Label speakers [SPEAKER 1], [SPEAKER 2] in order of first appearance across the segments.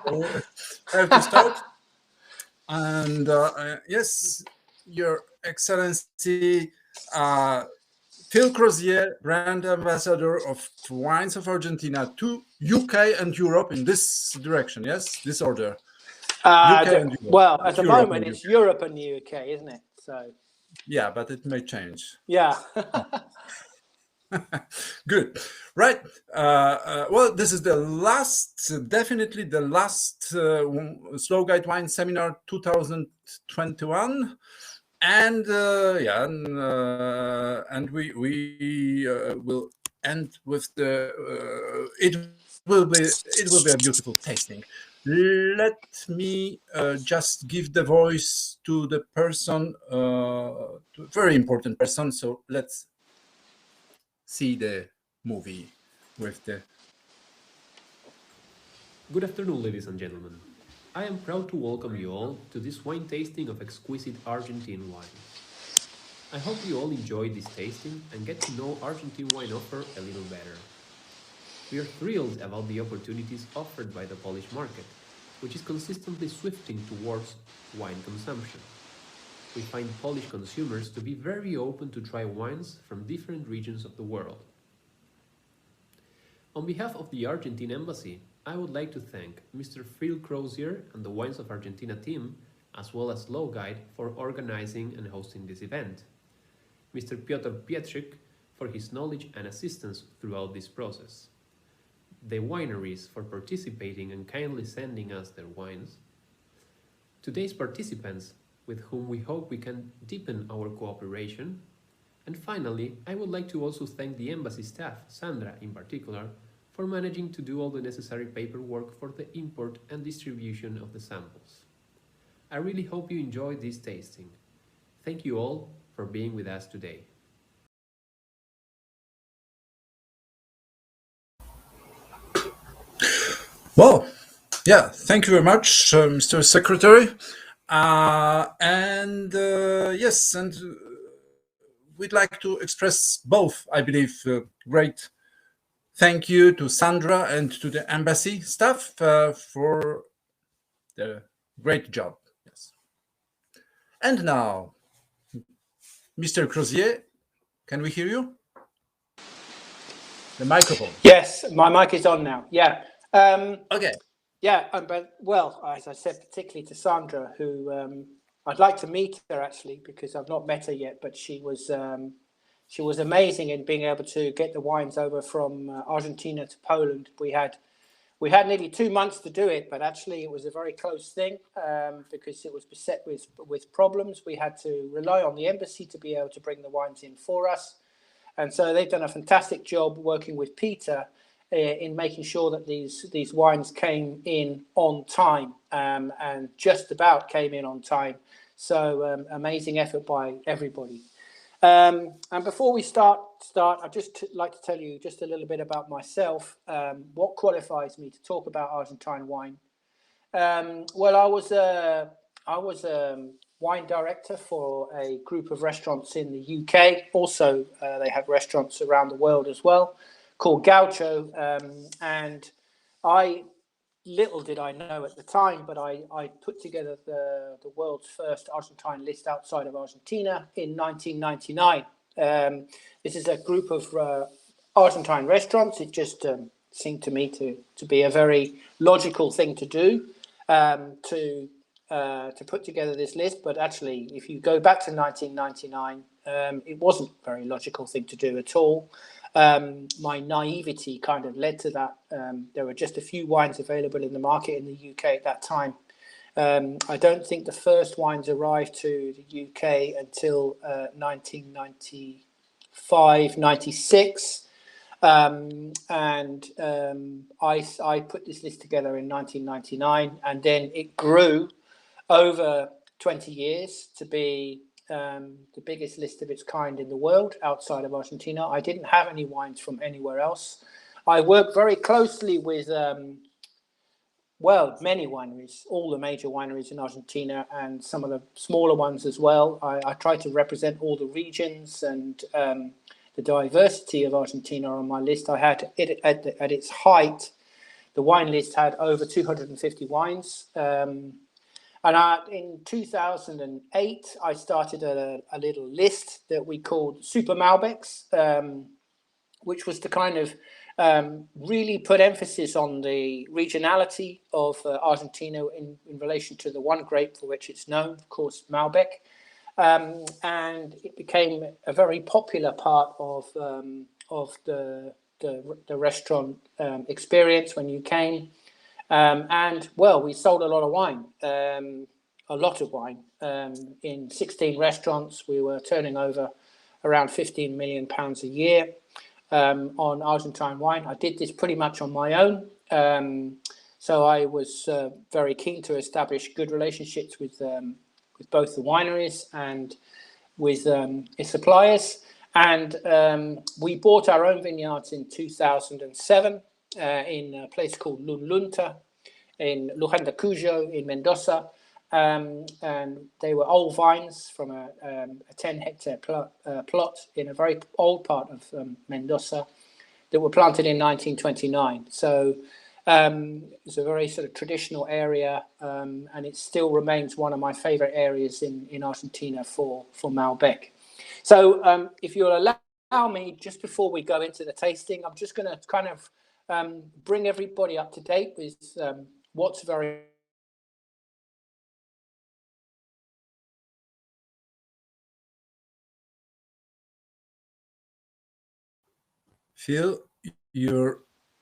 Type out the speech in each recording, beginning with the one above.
[SPEAKER 1] So I have to start. And yes, Your Excellency, uh, Phil Crozier, brand ambassador of Wines of Argentina to UK and Europe in this direction. Yes, this order. UK and Europe,
[SPEAKER 2] Well, at
[SPEAKER 1] not
[SPEAKER 2] the
[SPEAKER 1] Europe
[SPEAKER 2] moment,
[SPEAKER 1] and
[SPEAKER 2] it's
[SPEAKER 1] UK.
[SPEAKER 2] Europe and the UK, isn't it? So,
[SPEAKER 1] Yeah, but it may change.
[SPEAKER 2] yeah.
[SPEAKER 1] Good. Right. Well, this is the last, definitely the last Slow Guide Wine Seminar 2021. And and we will end with it will be a beautiful tasting. Let me just give the voice to the person, to a very important person. So let's see the movie with the.
[SPEAKER 3] Good afternoon, ladies and gentlemen. I am proud to welcome you all to this wine tasting of exquisite Argentine wines. I hope you all enjoyed this tasting and get to know Argentine wine offer a little better. We are thrilled about the opportunities offered by the Polish market, which is consistently swifting towards wine consumption. We find Polish consumers to be very open to try wines from different regions of the world. On behalf of the Argentine Embassy, I would like to thank Mr. Phil Crozier and the Wines of Argentina team, as well as Slow Guide, for organizing and hosting this event. Mr. Piotr Pietrzyk for his knowledge and assistance throughout this process. The wineries for participating and kindly sending us their wines. Today's participants, with whom we hope we can deepen our cooperation. And finally, I would like to also thank the embassy staff, Sandra in particular, for managing to do all the necessary paperwork for the import and distribution of the samples. I really hope you enjoyed this tasting. Thank you all for being with us today.
[SPEAKER 1] Well, yeah, thank you very much, Mr. Secretary. Yes, and we'd like to express both, I believe, great thank you to Sandra and to the embassy staff for the great job. Yes. And now, Mr. Crozier, can we hear you? The microphone.
[SPEAKER 2] Yes, my mic is on now. Yeah.
[SPEAKER 1] Okay.
[SPEAKER 2] Yeah, but well, as I said, particularly to Sandra, who I'd like to meet her actually because I've not met her yet. But she was amazing in being able to get the wines over from Argentina to Poland. We had nearly 2 months to do it, but actually it was a very close thing because it was beset with problems. We had to rely on the embassy to be able to bring the wines in for us, and so they've done a fantastic job working with Peter in making sure that these wines came in on time and just about came in on time. So amazing effort by everybody. And before we start, I'd just like to tell you just a little bit about myself. What qualifies me to talk about Argentine wine? Well, I was a wine director for a group of restaurants in the UK. Also, they have restaurants around the world as well, called Gaucho. And little did I know at the time, but I put together the world's first Argentine list outside of Argentina in 1999. This is a group of Argentine restaurants. It just seemed to me to be a very logical thing to do, to put together this list. But actually, if you go back to 1999, it wasn't a very logical thing to do at all. My naivety kind of led to that. There were just a few wines available in the market in the UK at that time. I don't think the first wines arrived to the UK until 1995, 96. I put this list together in 1999, and then it grew over 20 years to be the biggest list of its kind in the world outside of Argentina. I didn't have any wines from anywhere else. I worked very closely with, many wineries, all the major wineries in Argentina and some of the smaller ones as well. I tried to represent all the regions and the diversity of Argentina on my list. I had it at its height the wine list had over 250 wines. And in 2008, I started a little list that we called Super Malbecs, which was to kind of really put emphasis on the regionality of Argentina in relation to the one grape for which it's known, of course, Malbec. And it became a very popular part of the restaurant experience when you came. And well, we sold a lot of wine, in 16 restaurants. We were turning over around £15 million a year on Argentine wine. I did this pretty much on my own. So I was very keen to establish good relationships with both the wineries and with its suppliers. And we bought our own vineyards in 2007 in a place called Lunlunta in Luján de Cuyo in Mendoza. And they were old vines from a 10-hectare plot in a very old part of Mendoza that were planted in 1929. So it's a very sort of traditional area, and it still remains one of my favorite areas in Argentina for Malbec. So if you'll allow me, just before we go into the tasting, I'm just going to kind of bring everybody up to date with what's very
[SPEAKER 1] Phil,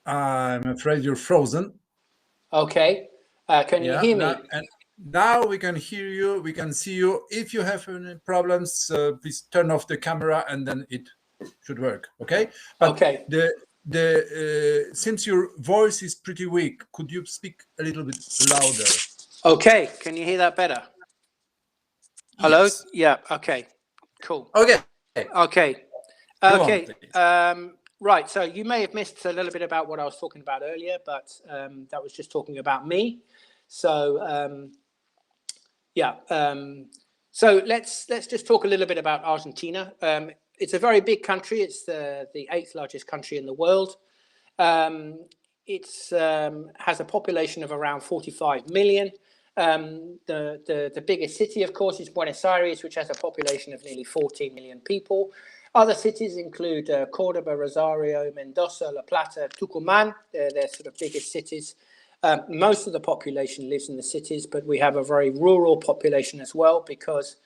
[SPEAKER 1] I'm afraid you're frozen.
[SPEAKER 2] okay. Can you hear me?
[SPEAKER 1] Now we can hear you. We can see you. If you have any problems, please turn off the camera, and then it should work. Okay. But
[SPEAKER 2] okay.
[SPEAKER 1] Since your voice is pretty weak, could you speak a little bit louder?
[SPEAKER 2] Okay. Can you hear that better? Hello.
[SPEAKER 1] Yes.
[SPEAKER 2] Yeah. Okay. Cool.
[SPEAKER 1] Okay.
[SPEAKER 2] Okay.
[SPEAKER 1] Go
[SPEAKER 2] Okay.
[SPEAKER 1] on,
[SPEAKER 2] right. So you may have missed a little bit about what I was talking about earlier, but that was just talking about me. So yeah. So let's just talk a little bit about Argentina. It's a very big country. It's the 8th largest country in the world. It has a population of around 45 million. The biggest city, of course, is Buenos Aires, which has a population of nearly 14 million people. Other cities include Cordoba, Rosario, Mendoza, La Plata, Tucumán. They're sort of biggest cities. Most of the population lives in the cities, but we have a very rural population as well because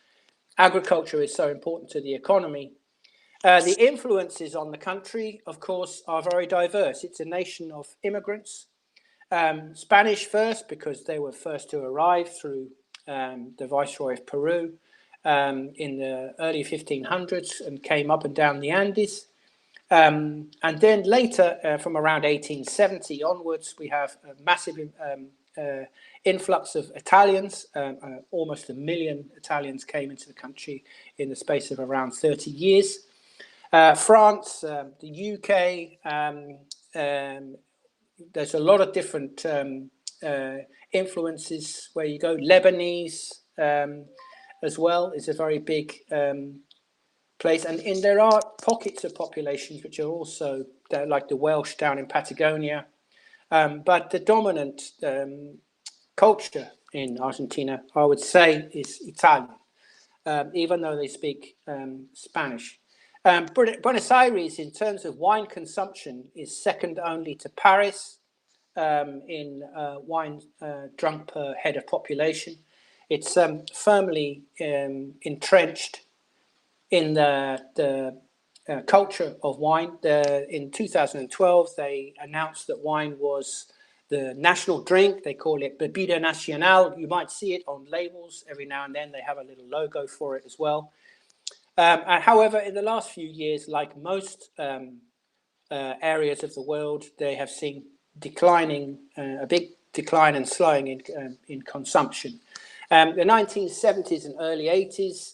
[SPEAKER 2] agriculture is so important to the economy. The influences on the country, of course, are very diverse. It's a nation of immigrants. Spanish first, because they were first to arrive through the Viceroy of Peru in the early 1500s and came up and down the Andes. And then later, from around 1870 onwards, we have a massive influx of Italians. Almost 1 million Italians came into the country in the space of around 30 years. France, the UK, there's a lot of different influences where you go. Lebanese as well is a very big place. And there are pockets of populations which are also like the Welsh down in Patagonia. But the dominant culture in Argentina, I would say, is Italian, even though they speak Spanish. Buenos Aires, in terms of wine consumption, is second only to Paris in wine drunk per head of population. It's firmly entrenched in the culture of wine. In 2012, they announced that wine was the national drink. They call it Bebida Nacional. You might see it on labels every now and then. They have a little logo for it as well. However, in the last few years, like most areas of the world, they have seen a big decline and slowing in consumption. The 1970s and early 80s,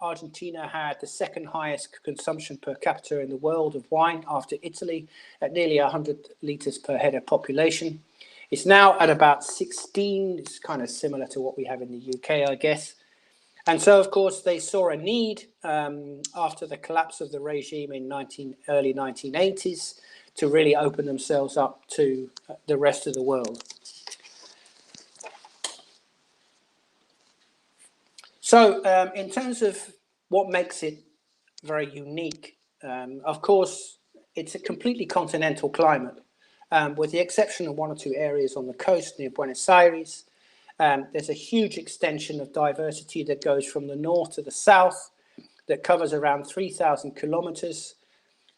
[SPEAKER 2] Argentina had the second highest consumption per capita in the world of wine after Italy at nearly 100 litres per head of population. It's now at about 16. It's kind of similar to what we have in the UK, I guess. And so, of course, they saw a need after the collapse of the regime in early 1980s to really open themselves up to the rest of the world. So in terms of what makes it very unique, of course, it's a completely continental climate, with the exception of 1 or 2 areas on the coast near Buenos Aires. There's a huge extension of diversity that goes from the north to the south that covers around 3,000 kilometers.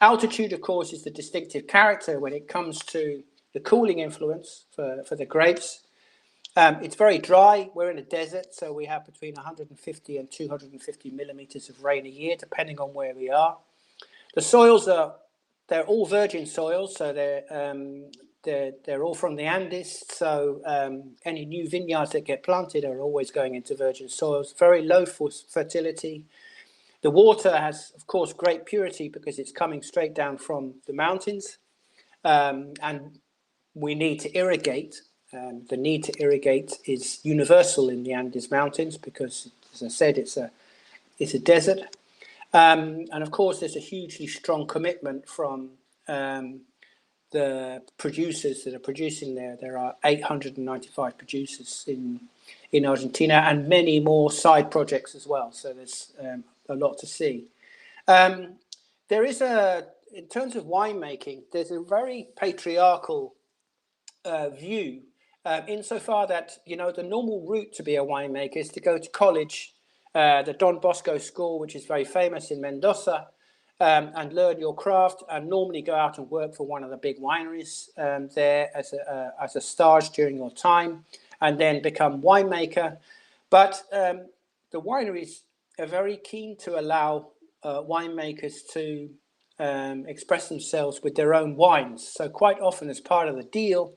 [SPEAKER 2] Altitude, of course, is the distinctive character when it comes to the cooling influence for the grapes. It's very dry. We're in a desert, so we have between 150 and 250 millimeters of rain a year, depending on where we are. The soils they're all virgin soils, so they're all from the Andes. So any new vineyards that get planted are always going into virgin soils. Very low fertility. The water has, of course, great purity because it's coming straight down from the mountains, and we need to irrigate. The need to irrigate is universal in the Andes Mountains because, as I said, it's a desert. And of course, there's a hugely strong commitment from the producers that are producing there. There are 895 producers in Argentina and many more side projects as well. So there's a lot to see. There is in terms of winemaking, there's a very patriarchal view, insofar that, the normal route to be a winemaker is to go to college, the Don Bosco School, which is very famous in Mendoza, and learn your craft, and normally go out and work for one of the big wineries there as a stage during your time, and then become winemaker. But the wineries are very keen to allow winemakers to express themselves with their own wines. So quite often, as part of the deal,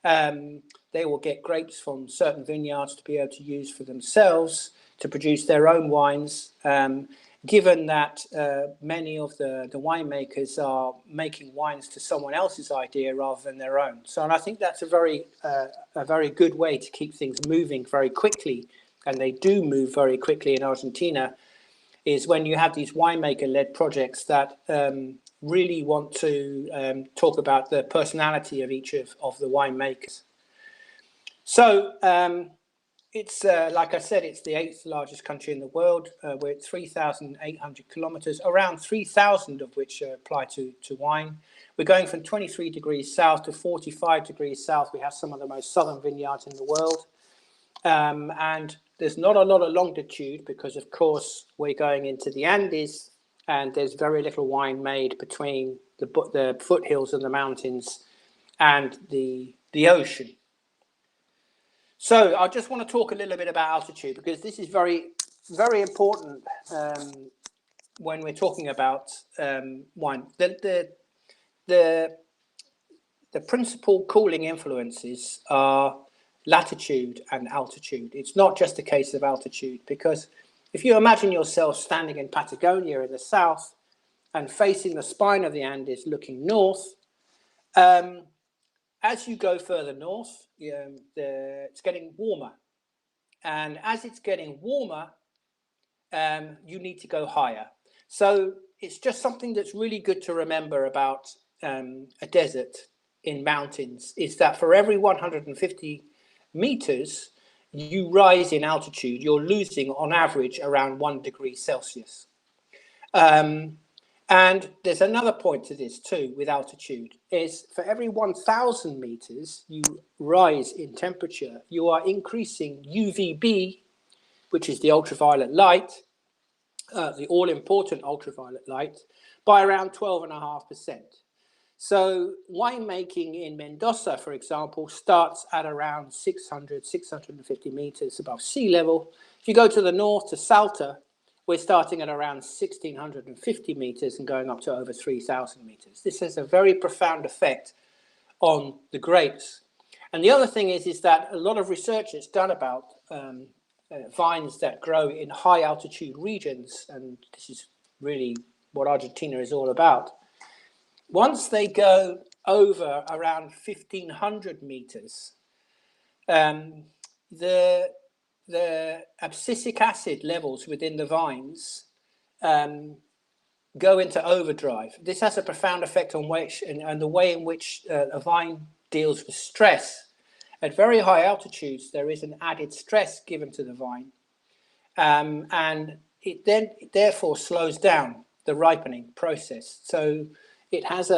[SPEAKER 2] they will get grapes from certain vineyards to be able to use for themselves to produce their own wines, given that many of the winemakers are making wines to someone else's idea rather than their own. So, and I think that's a very good way to keep things moving very quickly, and they do move very quickly in Argentina, is when you have these winemaker-led projects that really want to talk about the personality of each of the winemakers. So it's, like I said, it's the 8th largest country in the world. We're at 3,800 kilometers, around 3,000 of which apply to wine. We're going from 23 degrees south to 45 degrees south. We have some of the most southern vineyards in the world. And there's not a lot of longitude because, of course, we're going into the Andes, and there's very little wine made between the foothills and the mountains and the ocean. So I just want to talk a little bit about altitude, because this is very, very important when we're talking about wine. The principal cooling influences are latitude and altitude. It's not just a case of altitude, because if you imagine yourself standing in Patagonia in the south and facing the spine of the Andes looking north, as you go further north, it's getting warmer. And as it's getting warmer, you need to go higher. So it's just something that's really good to remember about a desert in mountains, is that for every 150 meters you rise in altitude, you're losing on average around 1 degree Celsius. And there's another point to this too with altitude, is for every 1,000 meters you rise in temperature, you are increasing UVB, which is the ultraviolet light, the all-important ultraviolet light, by around 12.5%. So winemaking in Mendoza, for example, starts at around 600, 650 meters above sea level. If you go to the north to Salta, we're starting at around 1,650 meters and going up to over 3,000 meters. This has a very profound effect on the grapes. And the other thing is that a lot of research is done about vines that grow in high altitude regions, and this is really what Argentina is all about. Once they go over around 1,500 meters, the abscisic acid levels within the vines go into overdrive. This has a profound effect on which and the way in which a vine deals with stress. At very high altitudes, there is an added stress given to the vine, and it then therefore slows down the ripening process. So it has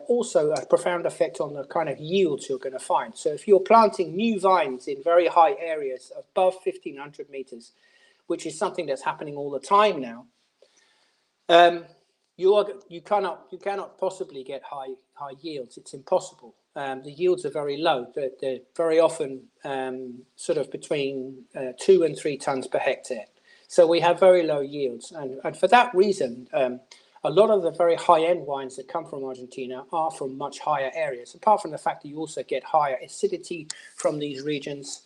[SPEAKER 2] also a profound effect on the kind of yields you're going to find. So if you're planting new vines in very high areas above 1,500 meters, which is something that's happening all the time now, you cannot possibly get high yields. It's impossible. The yields are very low. They're very often sort of between 2 and 3 tons per hectare. So we have very low yields, and for that reason, a lot of the very high-end wines that come from Argentina are from much higher areas. Apart from the fact that you also get higher acidity from these regions,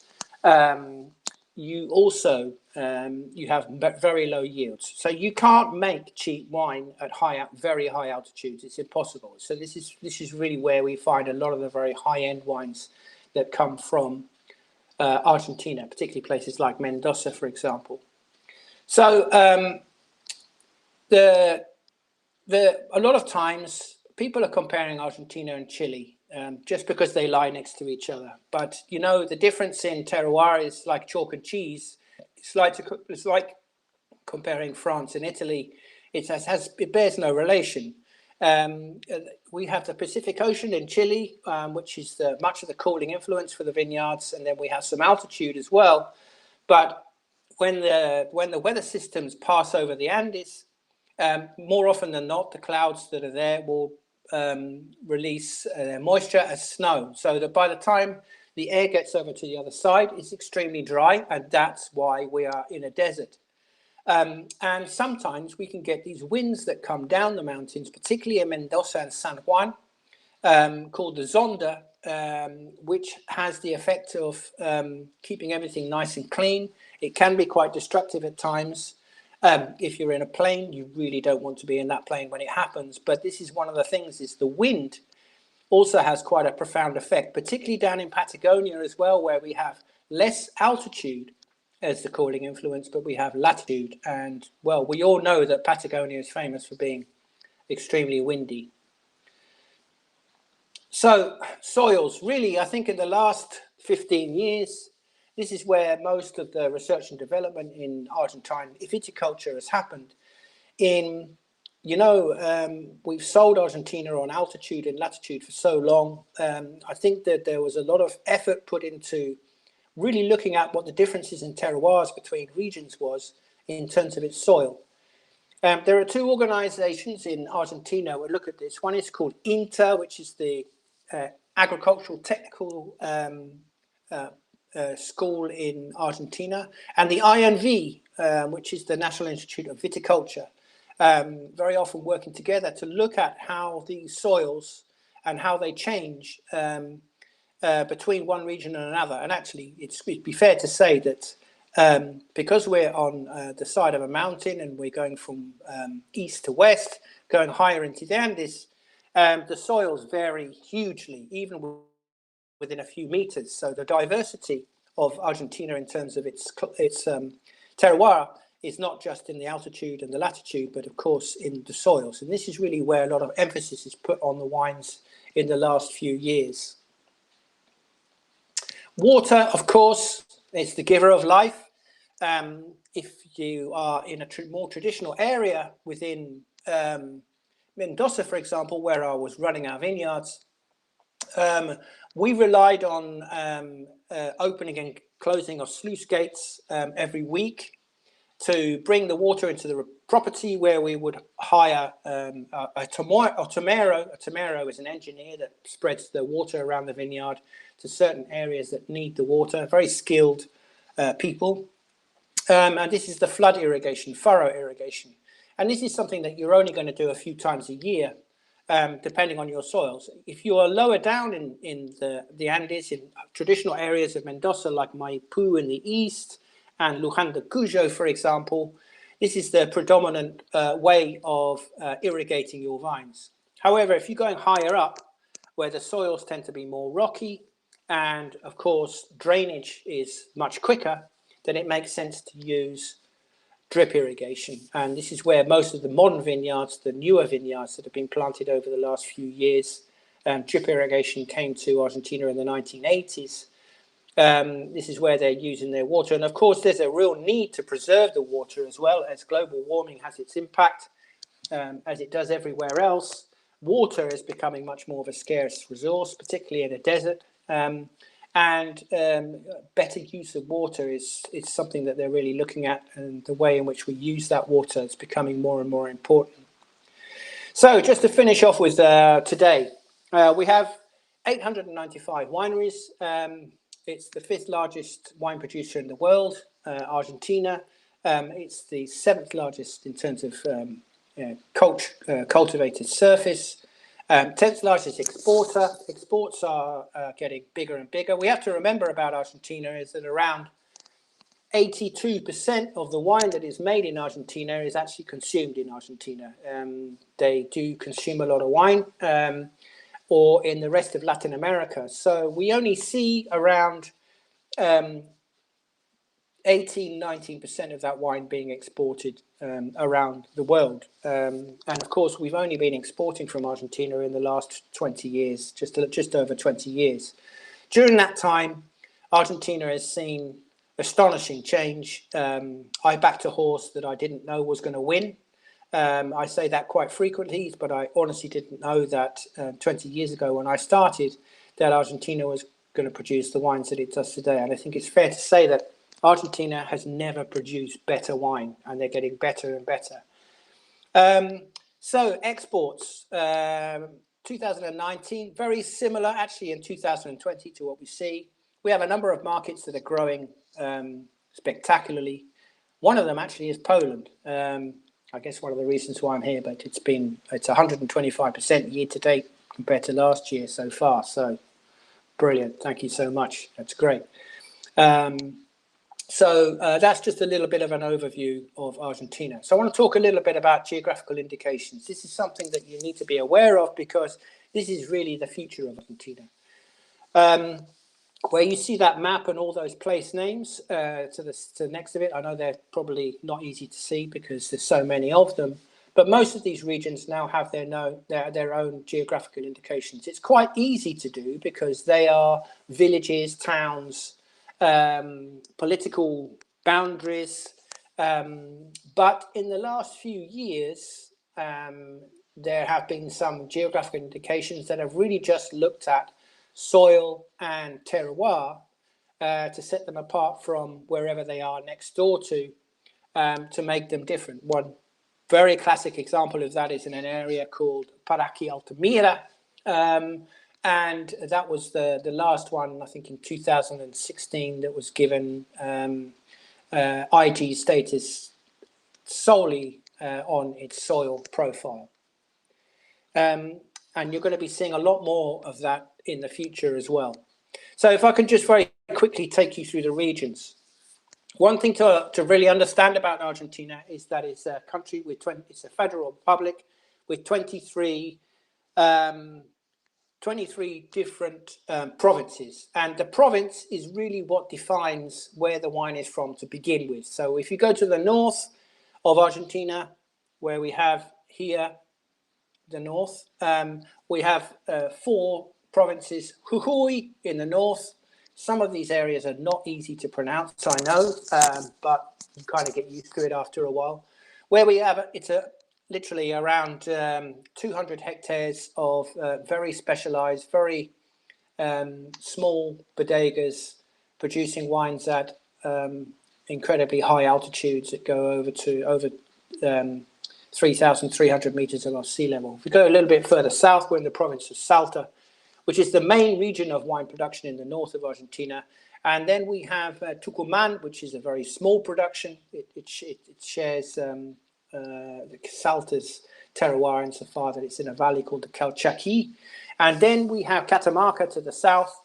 [SPEAKER 2] you also you have very low yields. So you can't make cheap wine at very high altitudes. It's impossible. So this is really where we find a lot of the very high-end wines that come from Argentina, particularly places like Mendoza, for example. So a lot of times people are comparing Argentina and Chile just because they lie next to each other. But you know, the difference in terroir is like chalk and cheese. It's like comparing France and Italy. It bears no relation. We have the Pacific Ocean in Chile, which is much of the cooling influence for the vineyards, and then we have some altitude as well. But when the weather systems pass over the Andes, more often than not, the clouds that are there will release moisture as snow, so that by the time the air gets over to the other side, it's extremely dry, and that's why we are in a desert. And sometimes we can get these winds that come down the mountains, particularly in Mendoza and San Juan, called the Zonda, which has the effect of keeping everything nice and clean. It can be quite destructive at times. If you're in a plane, you really don't want to be in that plane when it happens. But this is one of the things, is the wind also has quite a profound effect, particularly down in Patagonia as well, where we have less altitude as the cooling influence, but we have latitude. And, well, we all know that Patagonia is famous for being extremely windy. So soils, really, I think in the last 15 years, this is where most of the research and development in Argentine viticulture has happened. We've sold Argentina on altitude and latitude for so long. I think that there was a lot of effort put into really looking at what the differences in terroirs between regions was in terms of its soil. There are 2 organizations in Argentina that look at this. One is called INTA, which is the agricultural technical school in Argentina, and the INV, which is the National Institute of Viticulture, very often working together to look at how these soils and how they change between one region and another. And actually, it'd be fair to say that because we're on the side of a mountain and we're going from east to west, going higher into the Andes, the soils vary hugely, even within a few meters. So the diversity of Argentina in terms of its terroir is not just in the altitude and the latitude, but of course in the soils. And this is really where a lot of emphasis is put on the wines in the last few years. Water, of course, is the giver of life. If you are in a more traditional area within Mendoza, for example, where I was running our vineyards, we relied on opening and closing of sluice gates every week to bring the water into the property, where we would hire a tomero. A tomero is an engineer that spreads the water around the vineyard to certain areas that need the water, very skilled people. And this is the flood irrigation, furrow irrigation. And this is something that you're only going to do a few times a year, depending on your soils. If you are lower down in the Andes, in traditional areas of Mendoza, like Maipú in the east, and Luján de Cuyo, for example, this is the predominant way of irrigating your vines. However, if you're going higher up, where the soils tend to be more rocky, and of course drainage is much quicker, then it makes sense to use drip irrigation. And this is where most of the modern vineyards, the newer vineyards that have been planted over the last few years, drip irrigation came to Argentina in the 1980s. This is where they're using their water. And of course, there's a real need to preserve the water as well, as global warming has its impact, as it does everywhere else. Water is becoming much more of a scarce resource, particularly in a desert. Better use of water is something that they're really looking at, and the way in which we use that water is becoming more and more important. So just to finish off with today, we have 895 wineries. It's the 5th largest wine producer in the world, Argentina. It's the 7th largest in terms of cultivated surface. 10th largest exporter. Exports are getting bigger and bigger. We have to remember about Argentina is that around 82% of the wine that is made in Argentina is actually consumed in Argentina. They do consume a lot of wine, or in the rest of Latin America. So we only see around 18-19% of that wine being exported around the world. And of course, we've only been exporting from Argentina in the last 20 years, just over 20 years. During that time, Argentina has seen astonishing change. I backed a horse that I didn't know was going to win. I say that quite frequently, but I honestly didn't know that 20 years ago when I started, that Argentina was going to produce the wines that it does today. And I think it's fair to say that Argentina has never produced better wine, and they're getting better and better. So exports, 2019, very similar actually in 2020 to what we see. We have a number of markets that are growing spectacularly. One of them actually is Poland. I guess one of the reasons why I'm here, but it's 125% year to date compared to last year so far. So brilliant. Thank you so much. That's great. So that's just a little bit of an overview of Argentina. So I want to talk a little bit about geographical indications. This is something that you need to be aware of because this is really the future of Argentina. Where you see that map and all those place names to the next of it, I know they're probably not easy to see because there's so many of them, but most of these regions now have their own geographical indications. It's quite easy to do because they are villages, towns, political boundaries, but in the last few years there have been some geographical indications that have really just looked at soil and terroir to set them apart from wherever they are next door to make them different. One very classic example of that is in an area called Paraque Altamira, and that was the last one, I think, in 2016 that was given IG status solely on its soil profile. And you're going to be seeing a lot more of that in the future as well. So if I can just very quickly take you through the regions. One thing to really understand about Argentina is that it's a country with it's a federal republic with 23 different provinces, and the province is really what defines where the wine is from to begin with. So if you go to the north of Argentina, where we have here the north, we have 4 provinces. Jujuy in the north. Some of these areas are not easy to pronounce, I know, but you kind of get used to it after a while. Where we have literally around 200 hectares of very specialized, very small bodegas producing wines at incredibly high altitudes that go over 3,300 meters above sea level. If we go a little bit further south, we're in the province of Salta, which is the main region of wine production in the north of Argentina. And then we have Tucumán, which is a very small production. It shares Salta's terroir insofar that it's in a valley called the Calchaquí. And then we have Catamarca to the south,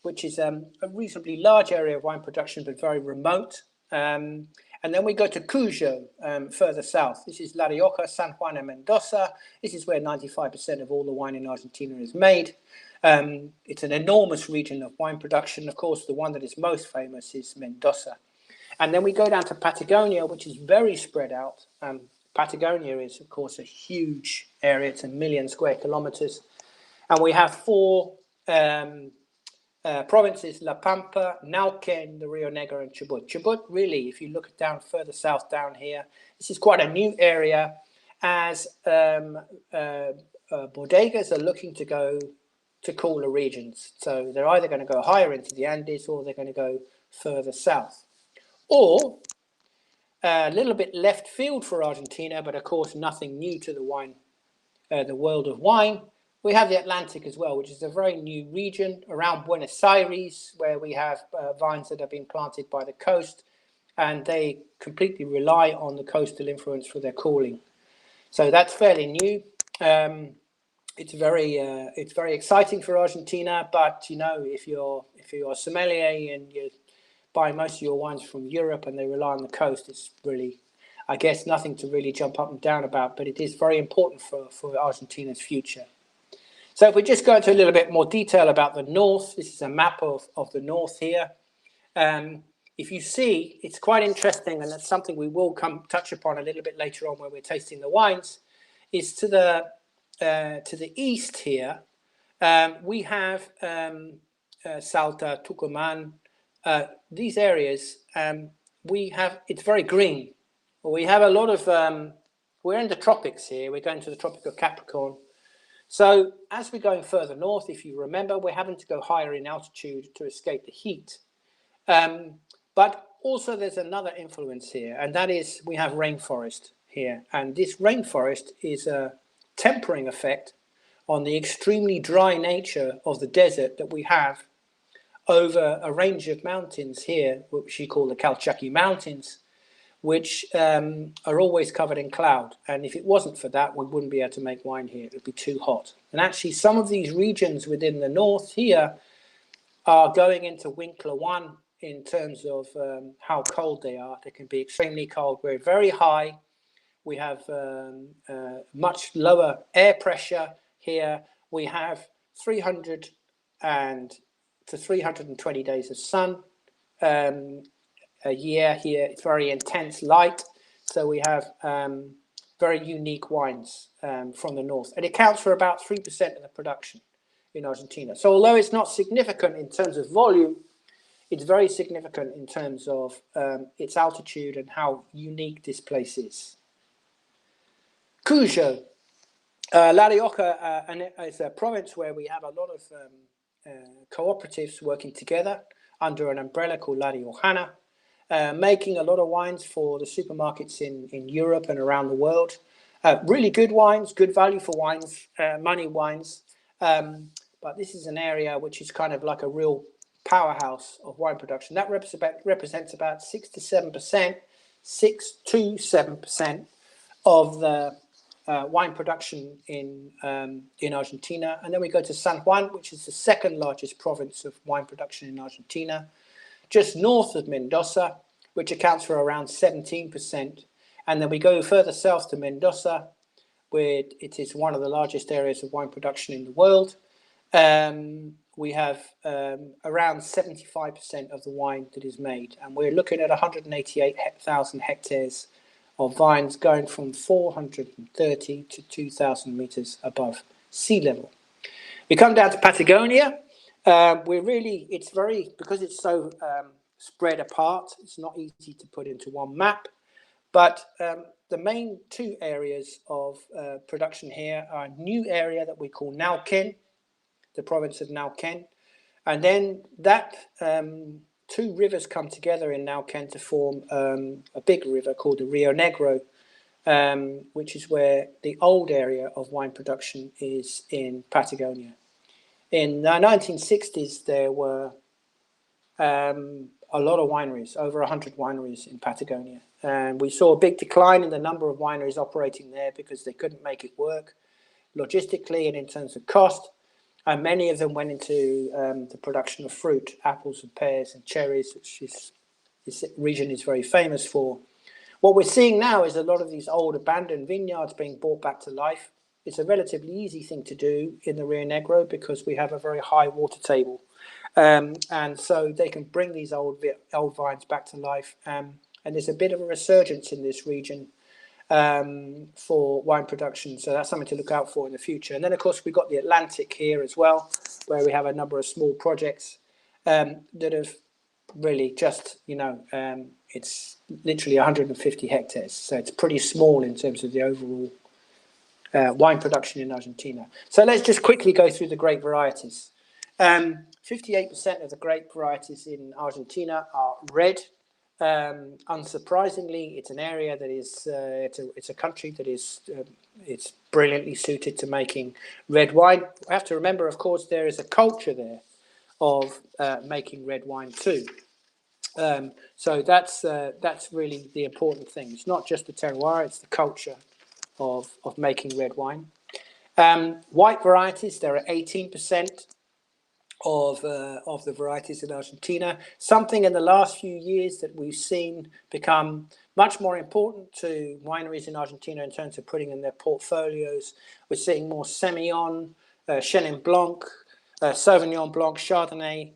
[SPEAKER 2] which is a reasonably large area of wine production, but very remote. And then we go to Cuyo, further south. This is La Rioja, San Juan, and Mendoza. This is where 95% of all the wine in Argentina is made. It's an enormous region of wine production. Of course, the one that is most famous is Mendoza. And then we go down to Patagonia, which is very spread out. Patagonia is, of course, a huge area. It's 1 million square kilometers. And we have 4 provinces: La Pampa, Neuquén, the Rio Negro, and Chubut. Chubut, really, if you look down further south down here, this is quite a new area, as bodegas are looking to go to cooler regions. So they're either going to go higher into the Andes, or they're going to go further south. Or a little bit left field for Argentina, but of course nothing new to the wine, the world of wine. We have the Atlantic as well, which is a very new region around Buenos Aires, where we have vines that have been planted by the coast, and they completely rely on the coastal influence for their cooling. So that's fairly new. It's very exciting for Argentina, but you know, if you're a sommelier and you buy most of your wines from Europe and they rely on the coast, it's really, I guess, nothing to really jump up and down about, but it is very important for Argentina's future. So if we just go into a little bit more detail about the north, this is a map of the north here. If you see, it's quite interesting, and that's something we will touch upon a little bit later on when we're tasting the wines, is to the east here. We have Salta, Tucumán, these areas. It's very green. We have a lot of, we're in the tropics here. We're going to the Tropic of Capricorn. So as we're going further north, if you remember, we're having to go higher in altitude to escape the heat. But also there's another influence here, and that is we have rainforest here. And this rainforest is a tempering effect on the extremely dry nature of the desert that we have over a range of mountains here, which we call the Calchaquí Mountains, which are always covered in cloud. And if it wasn't for that, we wouldn't be able to make wine here. It would be too hot. And actually, some of these regions within the north here are going into Winkler 1 in terms of how cold they are. They can be extremely cold. We're very high. We have much lower air pressure here. We have 300 to 320 days of sun a year here. It's very intense light. So we have very unique wines from the north. And it counts for about 3% of the production in Argentina. So although it's not significant in terms of volume, it's very significant in terms of its altitude and how unique this place is. Cuyo. La Rioja is a province where we have a lot of cooperatives working together under an umbrella called La Riojana, making a lot of wines for the supermarkets in Europe and around the world. Really good wines, good value for wines, money wines. But this is an area which is kind of like a real powerhouse of wine production. That represents about 6 to 7% of the wine production in Argentina. And then we go to San Juan, which is the second largest province of wine production in Argentina, just north of Mendoza, which accounts for around 17%. And then we go further south to Mendoza, where it is one of the largest areas of wine production in the world. We have around 75% of the wine that is made. And we're looking at 188,000 hectares of vines going from 430 to 2,000 meters above sea level. We come down to Patagonia. Because it's so spread apart, it's not easy to put into one map. But the main two areas of production here are a new area that we call Neuquén, the province of Neuquén. And then that two rivers come together in Neuquén to form a big river called the Rio Negro, which is where the old area of wine production is in Patagonia. In the 1960s, there were a lot of wineries, over 100 wineries in Patagonia. And we saw a big decline in the number of wineries operating there because they couldn't make it work logistically and in terms of cost. And many of them went into the production of fruit, apples and pears and cherries, which this region is very famous for. What we're seeing now is a lot of these old abandoned vineyards being brought back to life. It's a relatively easy thing to do in the Rio Negro because we have a very high water table. And so they can bring these old vines back to life. And there's a bit of a resurgence in this region for wine production. So that's something to look out for in the future. And then, of course, we've got the Atlantic here as well, where we have a number of small projects that have really just, it's literally 150 hectares. So it's pretty small in terms of the overall wine production in Argentina. So let's just quickly go through the grape varieties. 58% of the grape varieties in Argentina are red. Unsurprisingly, it's an area that is, it's a country that is, it's brilliantly suited to making red wine. We have to remember, of course, there is a culture there of making red wine too. So that's really the important thing. It's not just the terroir, it's the culture of making red wine. White varieties, there are 18% of the varieties in Argentina. Something in the last few years that we've seen become much more important to wineries in Argentina in terms of putting in their portfolios. We're seeing more Semillon, Chenin Blanc, Sauvignon Blanc, Chardonnay,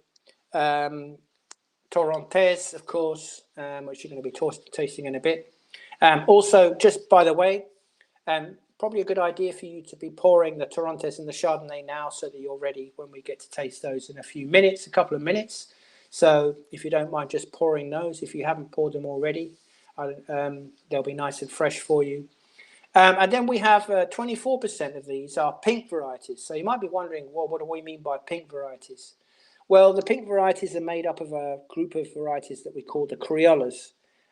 [SPEAKER 2] Torrontés, of course, which you're going to be tasting in a bit. Also, just by the way, probably a good idea for you to be pouring the Torrontés and the Chardonnay now so that you're ready when we get to taste those in a couple of minutes. So if you don't mind just pouring those, if you haven't poured them already, they'll be nice and fresh for you. And then we have 24% of these are pink varieties. So you might be wondering, well, what do we mean by pink varieties? Well, the pink varieties are made up of a group of varieties that we call the Criollas.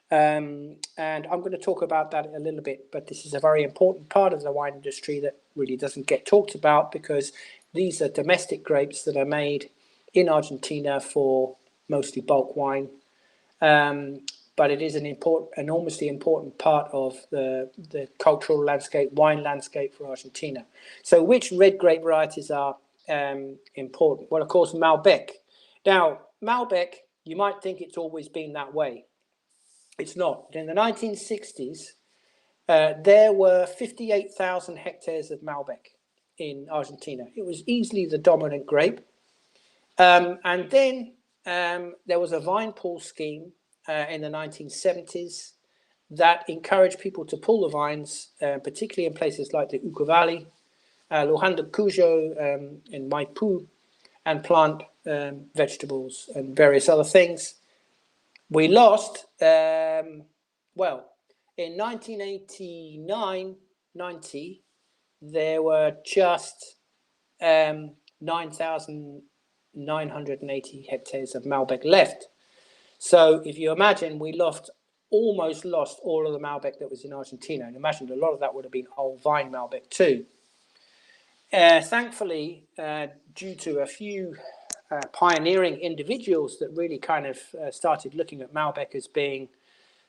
[SPEAKER 2] And I'm going to talk about that a little bit, but this is a very important part of the wine industry that really doesn't get talked about because these are domestic grapes that are made in Argentina for mostly bulk wine. But it is an enormously important part of the cultural landscape, wine landscape for Argentina. So which red grape varieties are important? Well, of course, Malbec. Now, Malbec, you might think it's always been that way. It's not. In the 1960s, there were 58,000 hectares of Malbec in Argentina. It was easily the dominant grape. And then there was a vine pull scheme in the 1970s that encouraged people to pull the vines, particularly in places like the Uco Valley, Luján de Cuyo, in Maipú, and plant vegetables and various other things. We lost, in 1989-90, there were just 9,980 hectares of Malbec left. So if you imagine, we almost lost all of the Malbec that was in Argentina. And imagine a lot of that would have been old vine Malbec too. Thankfully, due to a few pioneering individuals that really kind of started looking at Malbec as being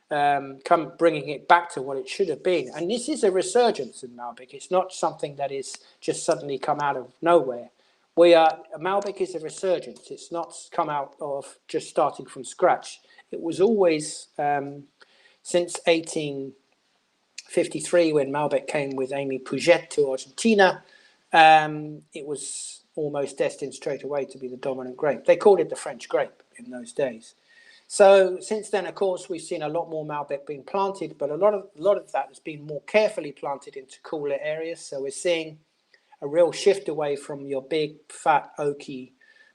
[SPEAKER 2] bringing it back to what it should have been. And this is a resurgence in Malbec. It's not something that is just suddenly come out of nowhere. Malbec is a resurgence. It's not come out of just starting from scratch. It was always, since 1853, when Malbec came with Amy Puget to Argentina, it was almost destined straight away to be the dominant grape. They called it the French grape in those days. So since then, of course, we've seen a lot more Malbec being planted, but a lot of that has been more carefully planted into cooler areas. So we're seeing a real shift away from your big, fat, oaky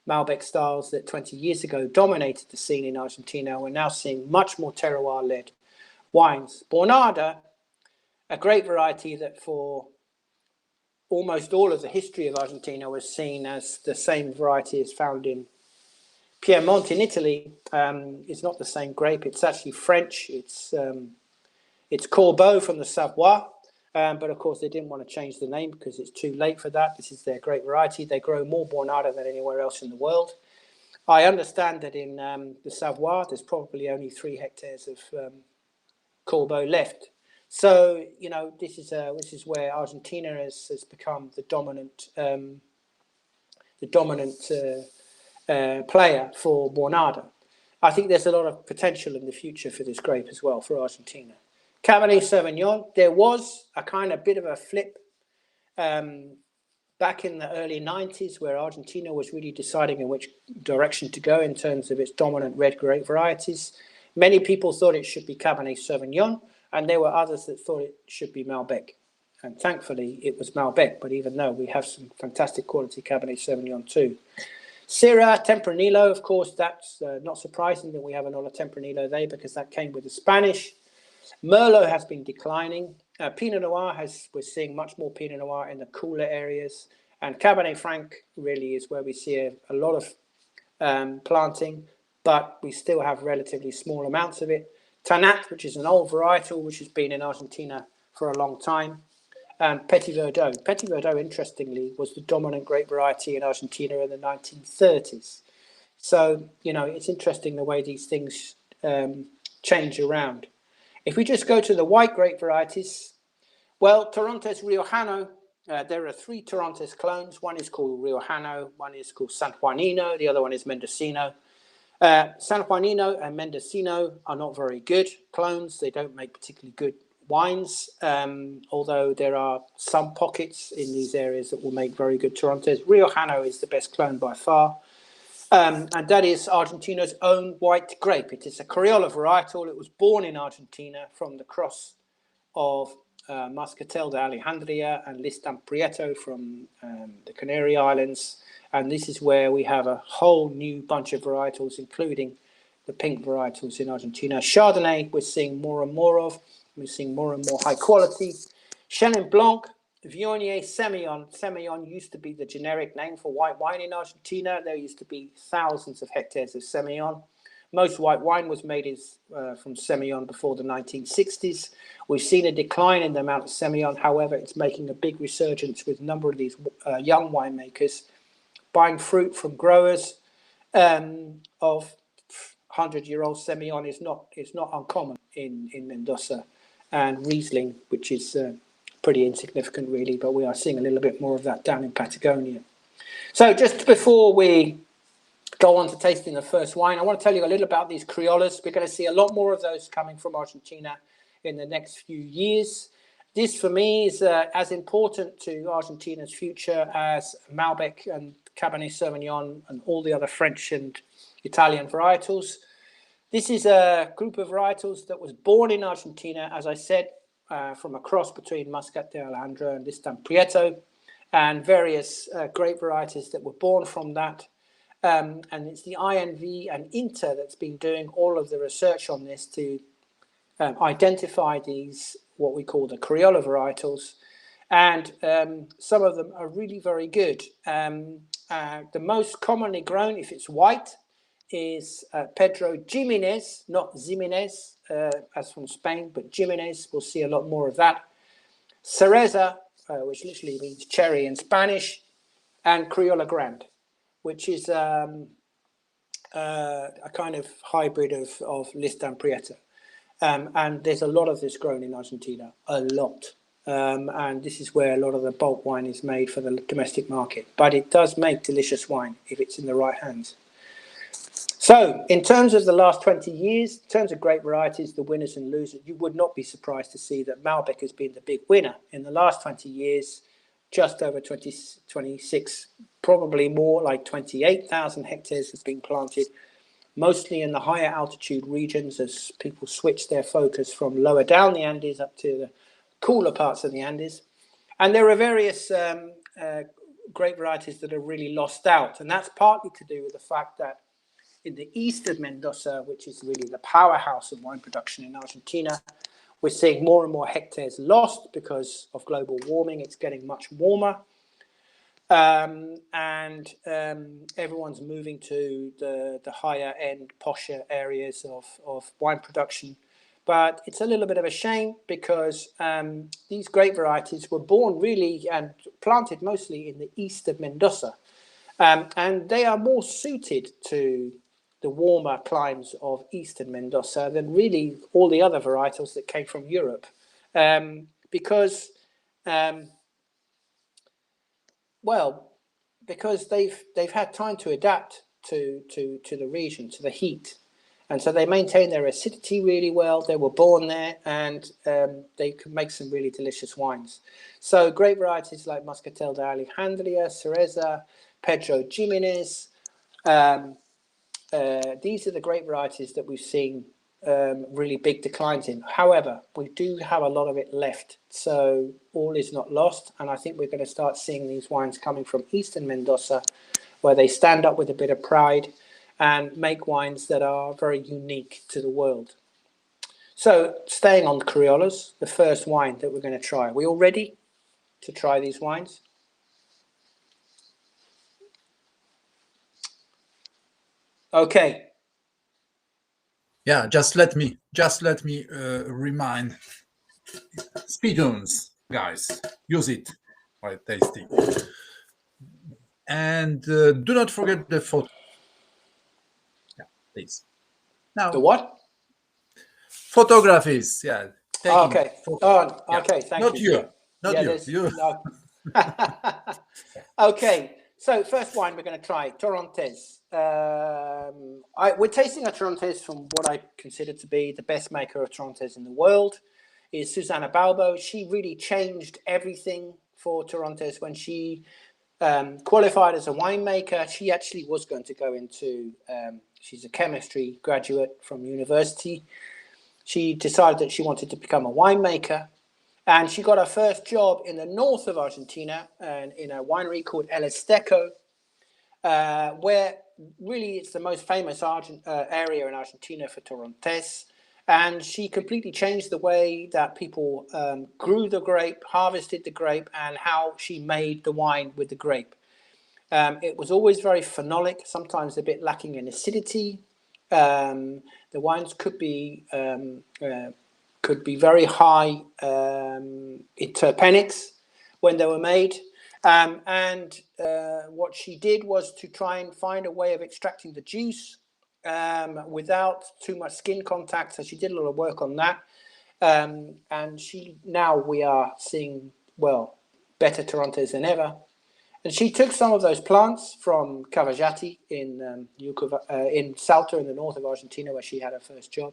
[SPEAKER 2] Malbec styles that 20 years ago dominated the scene in Argentina. We're now seeing much more terroir-led wines. Bornada, a great variety that for almost all of the history of Argentina was seen as the same variety as found in Piedmont in Italy. It's not the same grape. It's actually French. It's Corbeau from the Savoie. But of course, they didn't want to change the name because it's too late for that. This is their great variety. They grow more Bornada than anywhere else in the world. I understand that in the Savoie, there's probably only 3 hectares of Corbeau left. So, this is where Argentina has become the dominant player for Bornada. I think there's a lot of potential in the future for this grape as well for Argentina. Cabernet Sauvignon, there was a kind of bit of a flip back back in the early 90s, where Argentina was really deciding in which direction to go in terms of its dominant red grape varieties. Many people thought it should be Cabernet Sauvignon, and there were others that thought it should be Malbec. And thankfully, it was Malbec, but even though we have some fantastic quality Cabernet Sauvignon too. Syrah, Tempranillo, of course, that's not surprising that we have another Tempranillo there because that came with the Spanish. Merlot has been declining. Pinot Noir we're seeing much more Pinot Noir in the cooler areas. And Cabernet Franc really is where we see a lot of planting, but we still have relatively small amounts of it. Tannat, which is an old varietal, which has been in Argentina for a long time. And Petit Verdot. Petit Verdot, interestingly, was the dominant grape variety in Argentina in the 1930s. So, you know, it's interesting the way these things change around. If we just go to the white grape varieties, well, Torrontés Riojano, there are 3 Torrontés clones. One is called Riojano, one is called San Juanino, the other one is Mendocino. San Juanino and Mendocino are not very good clones. They don't make particularly good wines, although there are some pockets in these areas that will make very good Torrontés. Riojano is the best clone by far. And that is Argentina's own white grape. It is a Criolla varietal. It was born in Argentina from the cross of Muscatel de Alejandría and Listan Prieto from the Canary Islands. And this is where we have a whole new bunch of varietals, including the pink varietals in Argentina. Chardonnay, we're seeing more and more of. We're seeing more and more high quality. Chenin Blanc, Viognier, Semillon. Semillon used to be the generic name for white wine in Argentina. There used to be thousands of hectares of Semillon. Most white wine was made from Semillon before the 1960s. We've seen a decline in the amount of Semillon. However, it's making a big resurgence with a number of these young winemakers buying fruit from growers of 100-year-old Semillon is not uncommon in Mendoza, and Riesling, which is pretty insignificant really, but we are seeing a little bit more of that down in Patagonia. So just before we go on to tasting the first wine, I want to tell you a little about these Criollas. We're going to see a lot more of those coming from Argentina in the next few years. This for me is as important to Argentina's future as Malbec and Cabernet Sauvignon and all the other French and Italian varietals. This is a group of varietals that was born in Argentina, as I said, from a cross between Muscat de Alejandro and Listan Prieto, and various grape varieties that were born from that. And it's the INV and Inter that's been doing all of the research on this to identify these, what we call the Criolla varietals. And some of them are really very good. The most commonly grown, if it's white, is Pedro Jimenez, not Jimenez, as from Spain, but Jimenez. We'll see a lot more of that. Cereza, which literally means cherry in Spanish, and Criolla Grande, which is a kind of hybrid of Listan Prieto. And there's a lot of this grown in Argentina, a lot. And this is where a lot of the bulk wine is made for the domestic market. But it does make delicious wine if it's in the right hands. So, in terms of the last 20 years, in terms of grape varieties, the winners and losers, you would not be surprised to see that Malbec has been the big winner. In the last 20 years, just over 26, probably more like 28,000 hectares has been planted, mostly in the higher altitude regions as people switch their focus from lower down the Andes up to the cooler parts of the Andes. And there are various grape varieties that are really lost out. And that's partly to do with the fact that in the east of Mendoza, which is really the powerhouse of wine production in Argentina, we're seeing more and more hectares lost because of global warming. It's getting much warmer. And everyone's moving to the higher end, posher areas of wine production. But it's a little bit of a shame because these grape varieties were born really and planted mostly in the east of Mendoza. And they are more suited to the warmer climes of eastern Mendoza than really all the other varietals that came from Europe. Because they've had time to adapt to the region, to the heat. And so they maintain their acidity really well. They were born there, and they can make some really delicious wines. So grape varieties like Moscatel de Alejandría, Cereza, Pedro Jimenez. These are the grape varieties that we've seen really big declines in. However, we do have a lot of it left, so all is not lost. And I think we're going to start seeing these wines coming from Eastern Mendoza, where they stand up with a bit of pride and make wines that are very unique to the world. So, staying on Criollas, the first wine that we're going to try. Are we all ready to try these wines? Okay.
[SPEAKER 1] Yeah, just let me remind speedoons, guys. Use it while tasting, and do not forget the photo. Yeah, please. Now
[SPEAKER 2] The what?
[SPEAKER 1] photographies. Yeah.
[SPEAKER 2] Okay. Oh,
[SPEAKER 1] Yeah.
[SPEAKER 2] okay. Thank
[SPEAKER 1] Not
[SPEAKER 2] you.
[SPEAKER 1] you. Not you. You.
[SPEAKER 2] No. Okay. So first wine we're going to try, Torrontés. We're tasting a Torrontés from what I consider to be the best maker of Torrontés in the world. Is Susana Balbo. She really changed everything for Torrontés when she qualified as a winemaker. She actually was going to go into. She's a chemistry graduate from university. She decided that she wanted to become a winemaker. And she got her first job in the north of Argentina, and in a winery called El Esteco, where really it's the most famous area in Argentina for Torrontés. And she completely changed the way that people grew the grape, harvested the grape, and how she made the wine with the grape. It was always very phenolic, sometimes a bit lacking in acidity. The wines could be very high in terpenics when they were made. And what she did was to try and find a way of extracting the juice without too much skin contact. So she did a lot of work on that. And now we are seeing, well, better Torrontés than ever. And she took some of those plants from Cavallati in Salta in the north of Argentina, where she had her first job.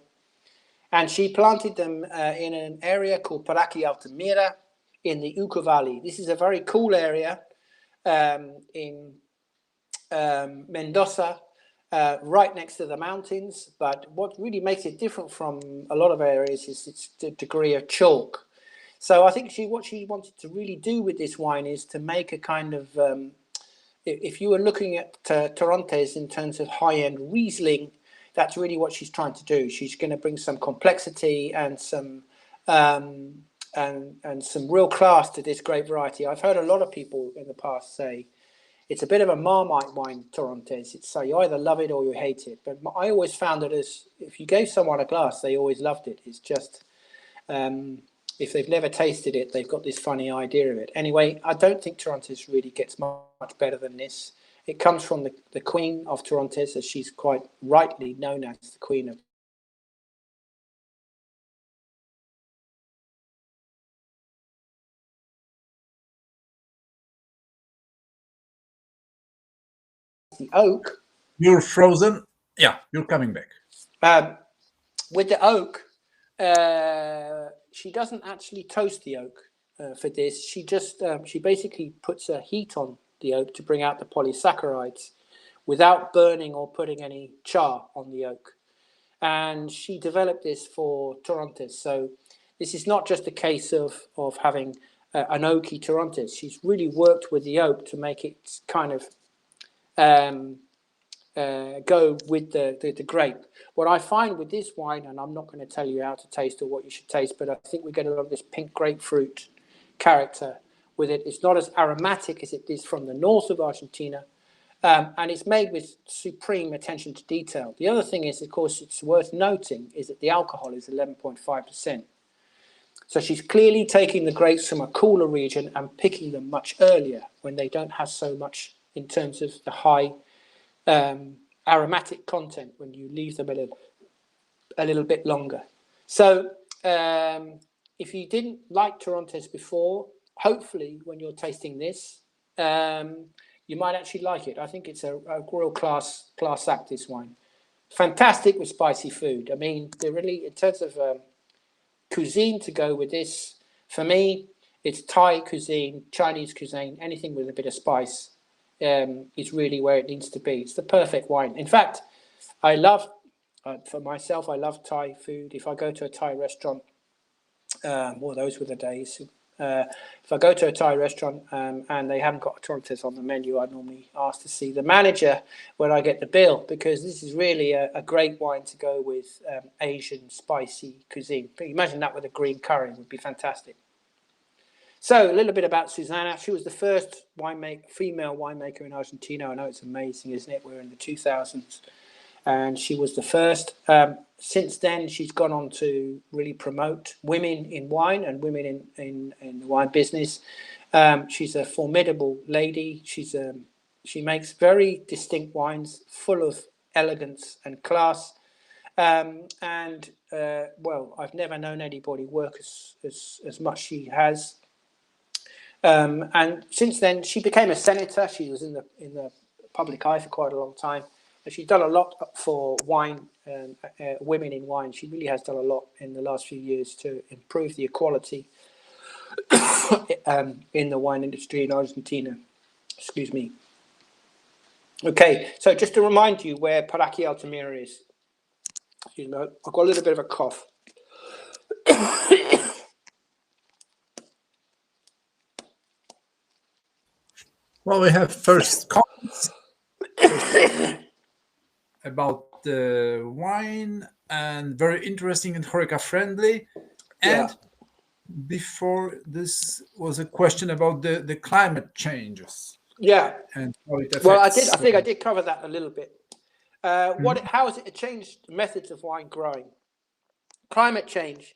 [SPEAKER 2] And she planted them in an area called Paraque Altamira in the Uco Valley. This is a very cool area in Mendoza, right next to the mountains. But what really makes it different from a lot of areas is its degree of chalk. So I think what she wanted to really do with this wine is to make a kind of, if you were looking at Torrontés in terms of high-end Riesling, that's really what she's trying to do. She's going to bring some complexity and some real class to this grape variety. I've heard a lot of people in the past say it's a bit of a Marmite wine, Torrontés. It's so you either love it or you hate it. But I always found that if you gave someone a glass, they always loved it. It's just if they've never tasted it, they've got this funny idea of it. Anyway, I don't think Torrontés really gets much better than this. It comes from the Queen of Torrontés, as she's quite rightly known as the Queen of the oak.
[SPEAKER 1] You're frozen. Yeah, you're coming back.
[SPEAKER 2] With the oak, she doesn't actually toast the oak for this. She just she basically puts a heat on the oak to bring out the polysaccharides without burning or putting any char on the oak. And she developed this for Torrontés. So this is not just a case of having an oaky Torrontés. She's really worked with the oak to make it kind of go with the grape. What I find with this wine, and I'm not going to tell you how to taste or what you should taste, but I think we get a lot of this pink grapefruit character with it. It's not as aromatic as it is from the north of Argentina, and it's made with supreme attention to detail. The other thing is, of course, it's worth noting is that the alcohol is 11.5%. So she's clearly taking the grapes from a cooler region and picking them much earlier when they don't have so much in terms of the high aromatic content when you leave them a little bit longer. So if you didn't like Torrontés before, hopefully when you're tasting this, you might actually like it. I think it's a real class act, this wine. fantastic with spicy food. I mean, they're really, in terms of cuisine to go with this, for me, it's Thai cuisine, Chinese cuisine, anything with a bit of spice is really where it needs to be. It's the perfect wine. In fact, I love, for myself, I love Thai food. If I go to a Thai restaurant, well, those were the days. If I go to a Thai restaurant and they haven't got tortillas on the menu, I normally ask to see the manager when I get the bill, because this is really a great wine to go with Asian spicy cuisine. But imagine that with a green curry would be fantastic. So a little bit about Susana. She was the first female winemaker in Argentina. I know it's amazing, isn't it? We're in the 2000s. And she was the first. Since then, she's gone on to really promote women in wine and women in the wine business. She's a formidable lady. She makes very distinct wines, full of elegance and class. Well, I've never known anybody work as much she has. And since then, she became a senator. She was in the public eye for quite a long time. And she's done a lot for wine, women in wine. She really has done a lot in the last few years to improve the equality in the wine industry in Argentina. Excuse me. Okay, so just to remind you where Paraque Altamira is. Excuse me, I've got a little bit of a cough.
[SPEAKER 1] Well, we have first comments about the wine, and very interesting and HoReCa friendly. And before this was a question about the climate changes.
[SPEAKER 2] Yeah.
[SPEAKER 1] And how it affects.
[SPEAKER 2] Well, I think I did cover that a little bit. How has it changed methods of wine growing? Climate change.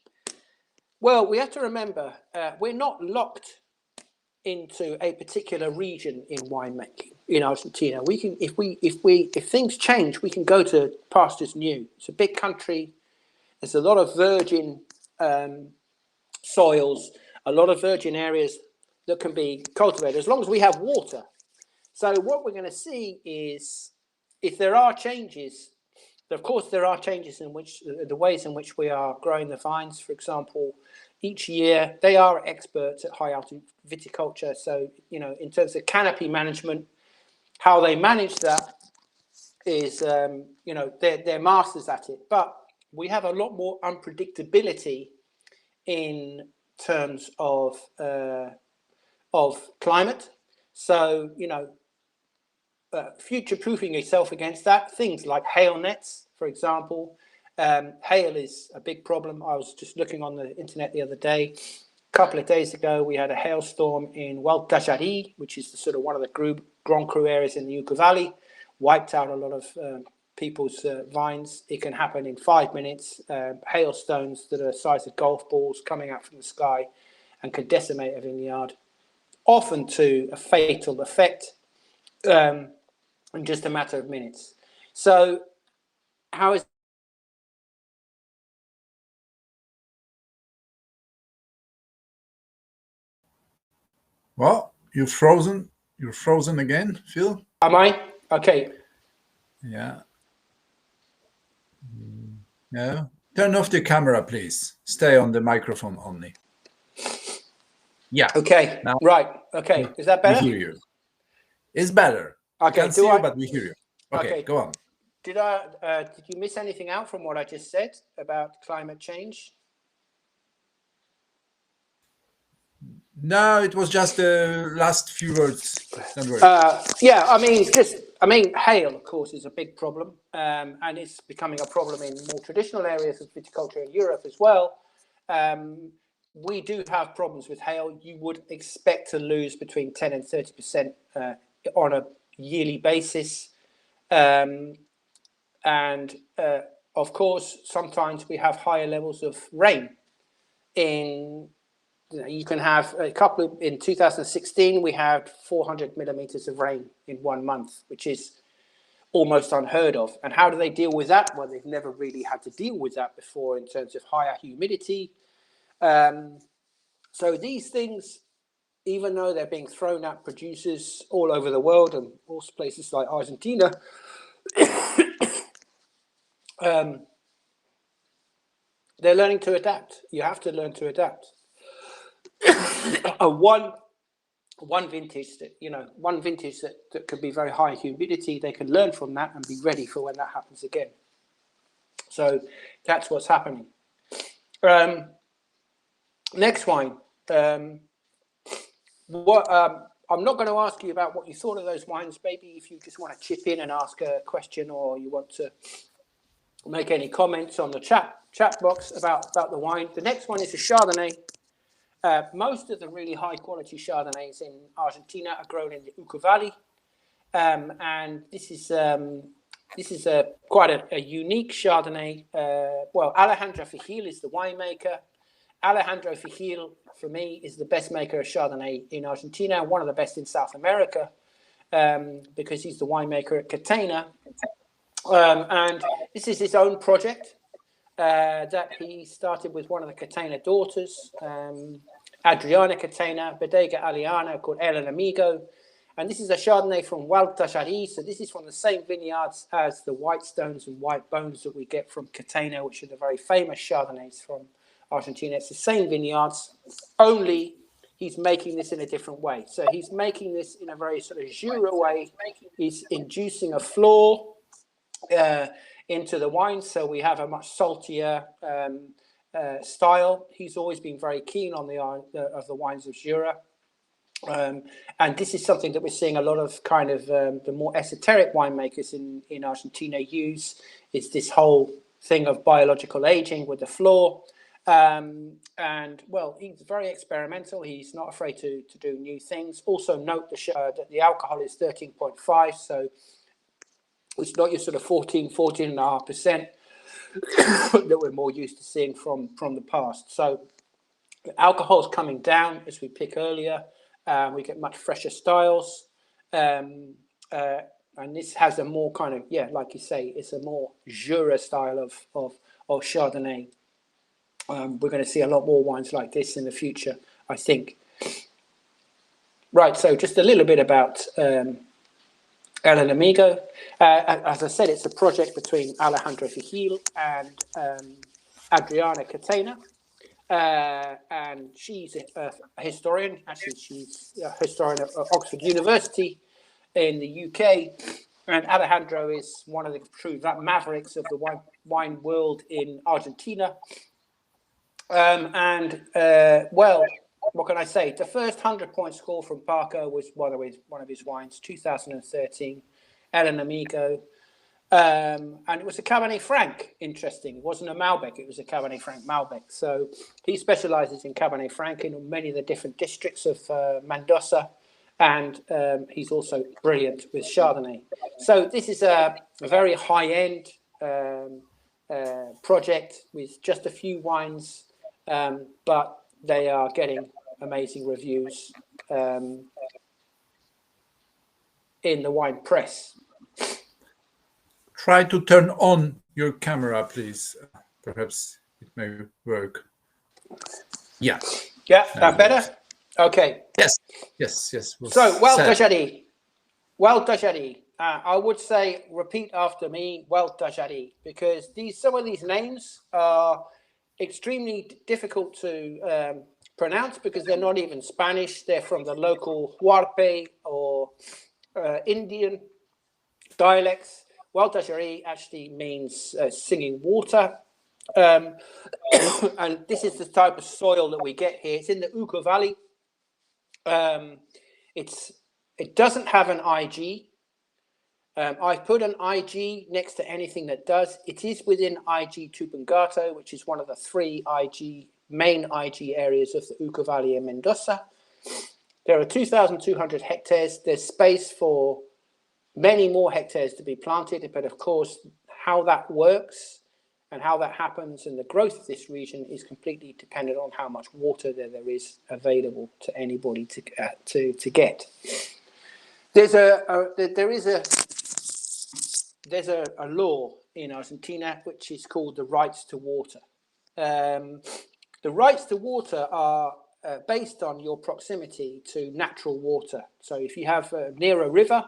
[SPEAKER 2] Well, we have to remember we're not locked into a particular region in winemaking in Argentina. We can, if things change, we can go to pastures new. It's a big country. There's a lot of virgin soils, a lot of virgin areas that can be cultivated as long as we have water. So what we're going to see is, if there are changes, of course there are changes in which the ways in which we are growing the vines. For example, each year they are experts at high altitude viticulture. So, you know, in terms of canopy management, how they manage that is, you know, they're masters at it. But we have a lot more unpredictability in terms of climate. So, you know, future-proofing yourself against that, things like hail nets, for example. Hail is a big problem. I was just looking on the internet the other day. A couple of days ago, we had a hailstorm in Hualcayari, which is sort of one of the Grand Cru areas in the Uco Valley, wiped out a lot of people's vines. It can happen in 5 minutes. Hailstones that are the size of golf balls coming out from the sky and can decimate a vineyard, often to a fatal effect in just a matter of minutes. So how is
[SPEAKER 1] Well, you're frozen. You're frozen again, Phil.
[SPEAKER 2] Am I? Okay.
[SPEAKER 1] Yeah. No. Turn off the camera, please. Stay on the microphone only. Yeah.
[SPEAKER 2] Okay.
[SPEAKER 1] Now,
[SPEAKER 2] right. Okay. Is that better?
[SPEAKER 1] We hear you. It's better.
[SPEAKER 2] Okay.
[SPEAKER 1] We can't see you, but we hear you. Okay. Go on.
[SPEAKER 2] Did you miss anything out from what I just said about climate change?
[SPEAKER 1] No, it was just the last few words. Don't worry.
[SPEAKER 2] Yeah, I mean, hail, of course, is a big problem, and it's becoming a problem in more traditional areas of viticulture in Europe as well. We do have problems with hail. You would expect to lose between 10 and 30% on a yearly basis. And of course, sometimes we have higher levels of rain. You can have in 2016, we had 400 millimeters of rain in 1 month, which is almost unheard of. And how do they deal with that? Well, they've never really had to deal with that before in terms of higher humidity. So these things, even though they're being thrown at producers all over the world and also places like Argentina, they're learning to adapt. You have to learn to adapt. One vintage that could be very high humidity, they can learn from that and be ready for when that happens again. So that's what's happening. Next wine. I'm not going to ask you about what you thought of those wines. Maybe if you just want to chip in and ask a question, or you want to make any comments on the chat box about the wine. The next one is a Chardonnay. Most of the really high quality Chardonnays in Argentina are grown in the Uco Valley, and this is quite a unique Chardonnay. Alejandro Fijil is the winemaker. Alejandro Fijil, for me, is the best maker of Chardonnay in Argentina, one of the best in South America, because he's the winemaker at Catena. And this is his own project that he started with one of the Catena daughters, Adriana Catena, Bodega Aliana, called El Enemigo. And this is a Chardonnay from Hualtajarí. So this is from the same vineyards as the White Stones and White Bones that we get from Catena, which are the very famous Chardonnays from Argentina. It's the same vineyards, only he's making this in a different way. So he's making this in a very sort of Jura way. He's inducing a floor into the wine, so we have a much saltier style. He's always been very keen on the wines of Jura, and this is something that we're seeing a lot of kind of the more esoteric winemakers in Argentina use, is this whole thing of biological aging with the floor. And well, he's very experimental. He's not afraid to do new things. Also note that the alcohol is 13.5, so it's not your sort of 14.5% that we're more used to seeing from the past. So the alcohol's coming down as we pick earlier. We get much fresher styles. And this has a more kind of, like you say, it's a more Jura style of Chardonnay. We're going to see a lot more wines like this in the future, I think. Right, so just a little bit about El Enemigo. As I said, it's a project between Alejandro Fijil and Adriana Catena. And she's a historian. Actually, she's a historian at Oxford University in the UK. And Alejandro is one of the true mavericks of the wine world in Argentina. Well, what can I say? The first 100-point score from Parker was one of his wines, 2013, El Enemigo. And it was a Cabernet Franc, interesting. It wasn't a Malbec, it was a Cabernet Franc Malbec. So he specializes in Cabernet Franc in many of the different districts of Mendoza. And he's also brilliant with Chardonnay. So this is a very high-end project with just a few wines, but they are getting amazing reviews in the wine press.
[SPEAKER 1] Try to turn on your camera, please. Perhaps it may work. Yeah.
[SPEAKER 2] Yeah, that better? Okay.
[SPEAKER 1] Yes.
[SPEAKER 2] So, Hualtajarí. I would say, repeat after me, Hualtajarí, because some of these names are extremely difficult to pronounce because they're not even Spanish. They're from the local Huarpe or Indian dialects. Hualtajarí actually means singing water. And this is the type of soil that we get here. It's in the Uco Valley. It doesn't have an IG. I've put an IG next to anything that does. It is within IG Tupungato, which is one of the three main IG areas of the Uco Valley in Mendoza. There are 2,200 hectares. There's space for many more hectares to be planted, but of course, how that works and how that happens and the growth of this region is completely dependent on how much water there is available to anybody to get. There's a law in Argentina which is called the rights to water. The rights to water are based on your proximity to natural water. So if you have near a river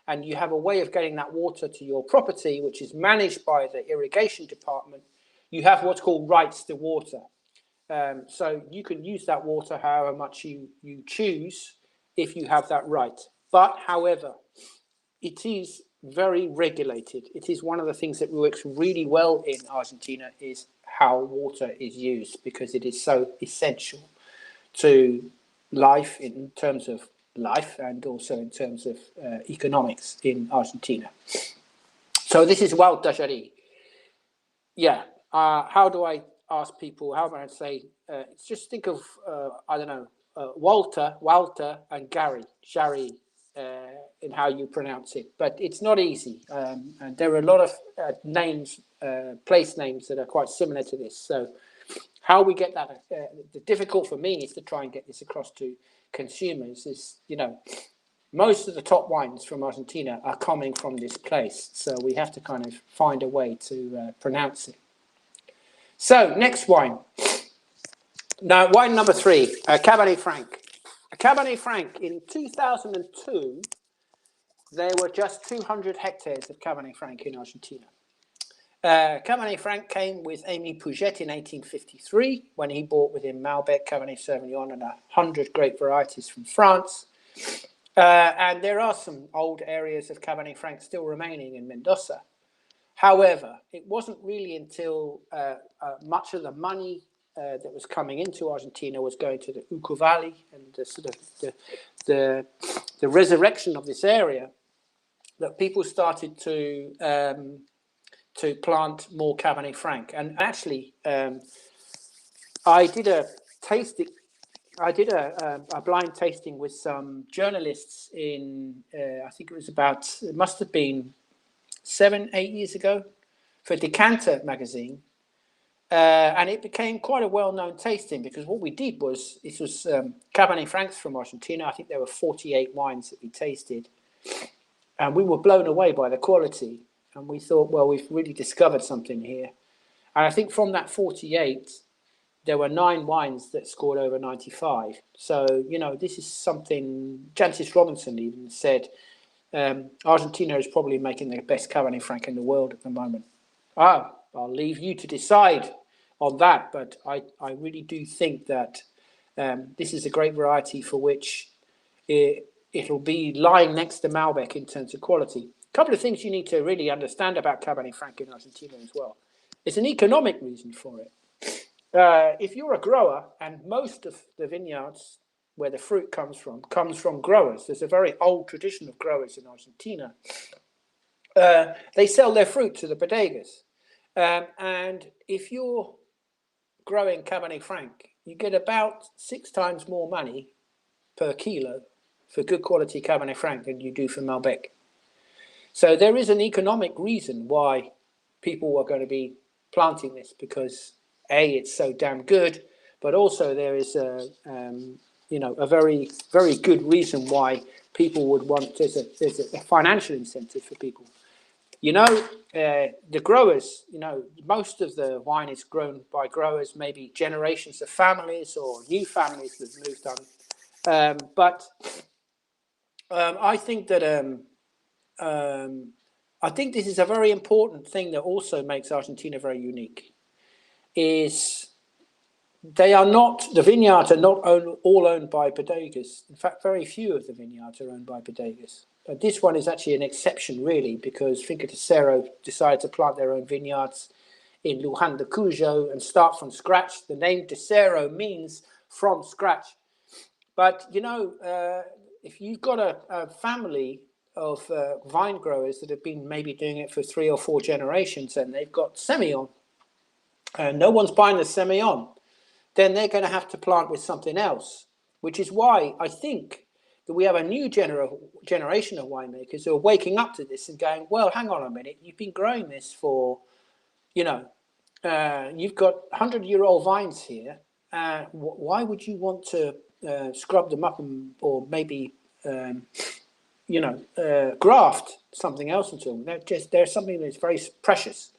[SPEAKER 2] and you have a way of getting that water to your property, which is managed by the irrigation department, you have what's called rights to water. So you can use that water however much you choose if you have that right. But however, it is very regulated. It is one of the things that works really well in Argentina is how water is used, because it is so essential to life in terms of life and also in terms of economics in Argentina. So this is Wild Dajari. Yeah. How do I ask people? How do I say? Just think of I don't know, Walter, and Jari, in how you pronounce it. But it's not easy, and there are a lot of names, place names that are quite similar to this. So how we get that? The difficult for me is to try and get this across to consumers. Is most of the top wines from Argentina are coming from this place, so we have to kind of find a way to pronounce it. So, next wine. Now, wine number 3, Cabernet Franc. Cabernet Franc, in 2002, there were just 200 hectares of Cabernet Franc in Argentina. Cabernet Franc came with Émile Pouget in 1853, when he brought with him Malbec, Cabernet Sauvignon, and 100 grape varieties from France. And there are some old areas of Cabernet Franc still remaining in Mendoza. However, it wasn't really until much of the money that was coming into Argentina was going to the Uco Valley and the resurrection of this area that people started to plant more Cabernet Franc. And actually, I did a blind tasting with some journalists in I think it must have been 7-8 years ago for Decanter magazine, and it became quite a well-known tasting because what we did was this was Cabernet Francs from Argentina. I think there were 48 wines that we tasted, and we were blown away by the quality, and we thought, well, we've really discovered something here. And I think from that 48 there were 9 wines that scored over 95. So this is something. Jancis Robinson even said Argentina is probably making the best Cabernet Franc in the world at the moment. I'll leave you to decide on that, but I really do think that this is a great variety for which it'll be lying next to Malbec in terms of quality. A couple of things you need to really understand about Cabernet Franc in Argentina as well. It's an economic reason for it. If you're a grower, and most of the vineyards where the fruit comes from growers. There's a very old tradition of growers in Argentina. They sell their fruit to the bodegas. And if you're growing Cabernet Franc, you get about 6 times more money per kilo for good quality Cabernet Franc than you do for Malbec. So there is an economic reason why people are going to be planting this, because A, it's so damn good, but also there is a very, very good reason why people would want. There's a financial incentive for people. The growers. Most of the wine is grown by growers, maybe generations of families or new families that moved on. But I think that I think this is a very important thing that also makes Argentina very unique. Is the vineyards are not all owned by bodegas. In fact, very few of the vineyards are owned by bodegas. But this one is actually an exception, really, because Finca Tercero decided to plant their own vineyards in Luján de Cuyo and start from scratch. The name Tercero means from scratch. But, if you've got a family of vine growers that have been maybe doing it for 3 or 4 generations and they've got Semillon, and no one's buying the Semillon, then they're going to have to plant with something else, which is why I think that we have a new generation of winemakers who are waking up to this and going, well, hang on a minute, you've been growing this for, you've got 100-year-old vines here. Why would you want to scrub them up or maybe, graft something else into them? They're something that's very precious.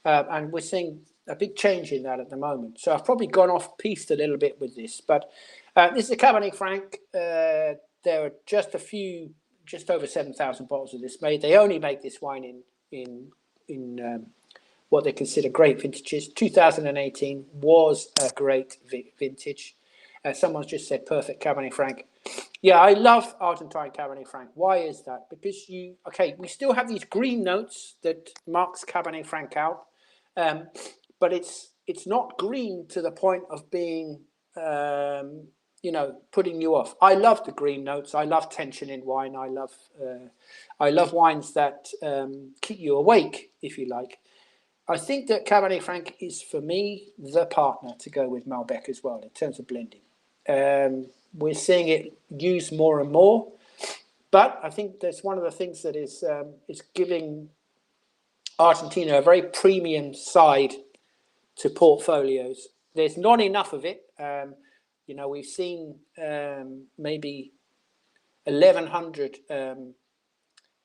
[SPEAKER 2] And we're seeing a big change in that at the moment. So I've probably gone off-piste a little bit with this, but this is a Cabernet Franc. There are just a few just over 7,000 bottles of this made. They only make this wine in what they consider great vintages. 2018 was a great vintage. Someone's just said perfect Cabernet Franc. Yeah, I love Argentine Cabernet Franc. Why is that? Because we still have these green notes that marks Cabernet Franc out, but it's not green to the point of being, putting you off. I love the green notes. I love tension in wine. I love wines that keep you awake, if you like. I think that Cabernet Franc is, for me, the partner to go with Malbec as well in terms of blending. We're seeing it used more and more, but I think that's one of the things that is giving Argentina a very premium side to portfolios. There's not enough of it. We've seen maybe 1,100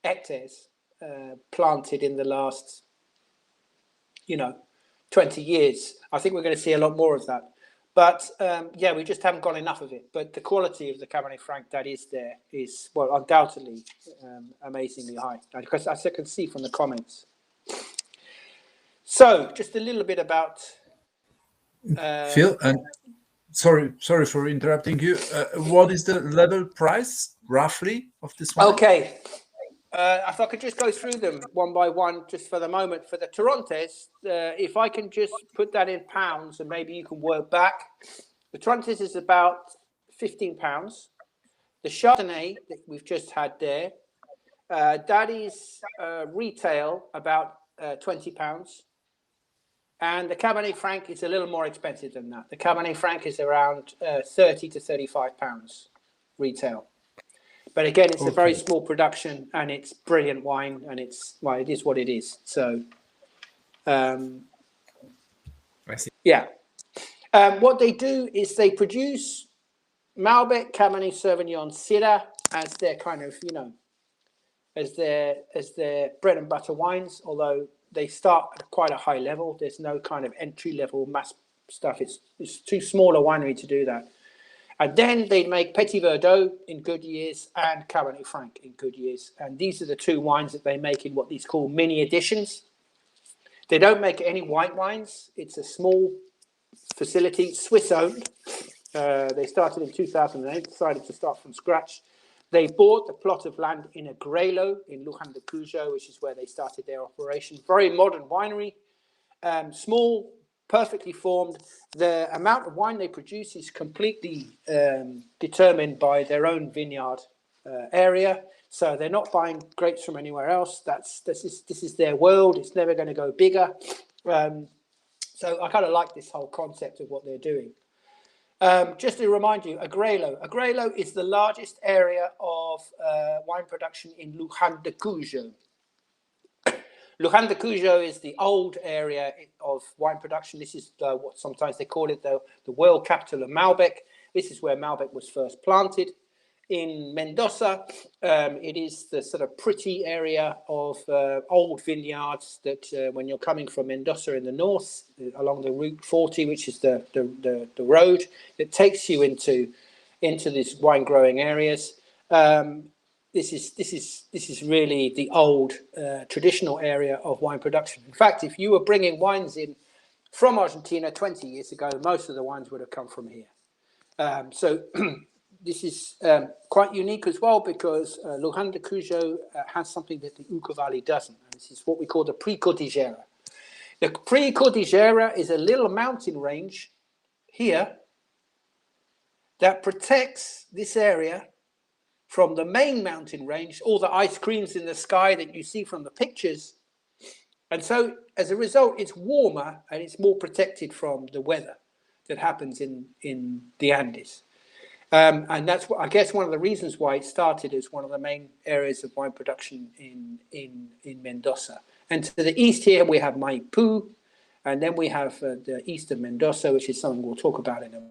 [SPEAKER 2] hectares planted in the last 20 years. I think we're going to see a lot more of that. But we just haven't got enough of it. But the quality of the Cabernet Franc that is there is, well, undoubtedly amazingly high, because as I can see from the comments. So just a little bit about
[SPEAKER 1] Phil, and sorry for interrupting you. What is the level price roughly of this wine?
[SPEAKER 2] Okay. If I could just go through them one by one, just for the moment. For the Torrontés, if I can just put that in pounds, and maybe you can work back. The Torrontés is about £15. The Chardonnay that we've just had there, that is retail about £20. And the Cabernet Franc is a little more expensive than that. The Cabernet Franc is around £30 to £35 retail. But again, it's a very small production, and it's brilliant wine, and it is what it is. So,
[SPEAKER 1] I see.
[SPEAKER 2] Yeah. What they do is they produce Malbec, Cabernet Sauvignon, Syrah as their kind of, as their bread and butter wines, although they start at quite a high level. There's no kind of entry level mass stuff. It's too small a winery to do that. And then they make Petit Verdot in good years and Cabernet Franc in good years. And these are the two wines that they make in what these call mini editions. They don't make any white wines. It's a small facility, Swiss owned. They started in 2008, decided to start from scratch. They bought the plot of land in Agrelo in Luján de Cuyo, which is where they started their operation. Very modern winery, small, perfectly formed. The amount of wine they produce is completely determined by their own vineyard area. So they're not buying grapes from anywhere else. This is their world. It's never going to go bigger. So I kind of like this whole concept of what they're doing. Just to remind you, Agrelo is the largest area of wine production in Luján de Cuyo. Luján de Cuyo is the old area of wine production. This is what sometimes they call it the world capital of Malbec. This is where Malbec was first planted. In Mendoza, it is the sort of pretty area of old vineyards that when you're coming from Mendoza in the north, along the Route 40, which is the road that takes you into these wine growing areas. This is really the old traditional area of wine production. In fact, if you were bringing wines in from Argentina 20 years ago, most of the wines would have come from here. This is quite unique as well, because Luján de Cuyo has something that the Uco Valley doesn't. And this is what we call the Precordillera. The Precordillera is a little mountain range here that protects this area from the main mountain range, all the ice creams in the sky that you see from the pictures. And so as a result, it's warmer and it's more protected from the weather that happens in the Andes. And that's what, I guess, one of the reasons why it started as one of the main areas of wine production in Mendoza. And to the east here, we have Maipú, and then we have the east of Mendoza, which is something we'll talk about in a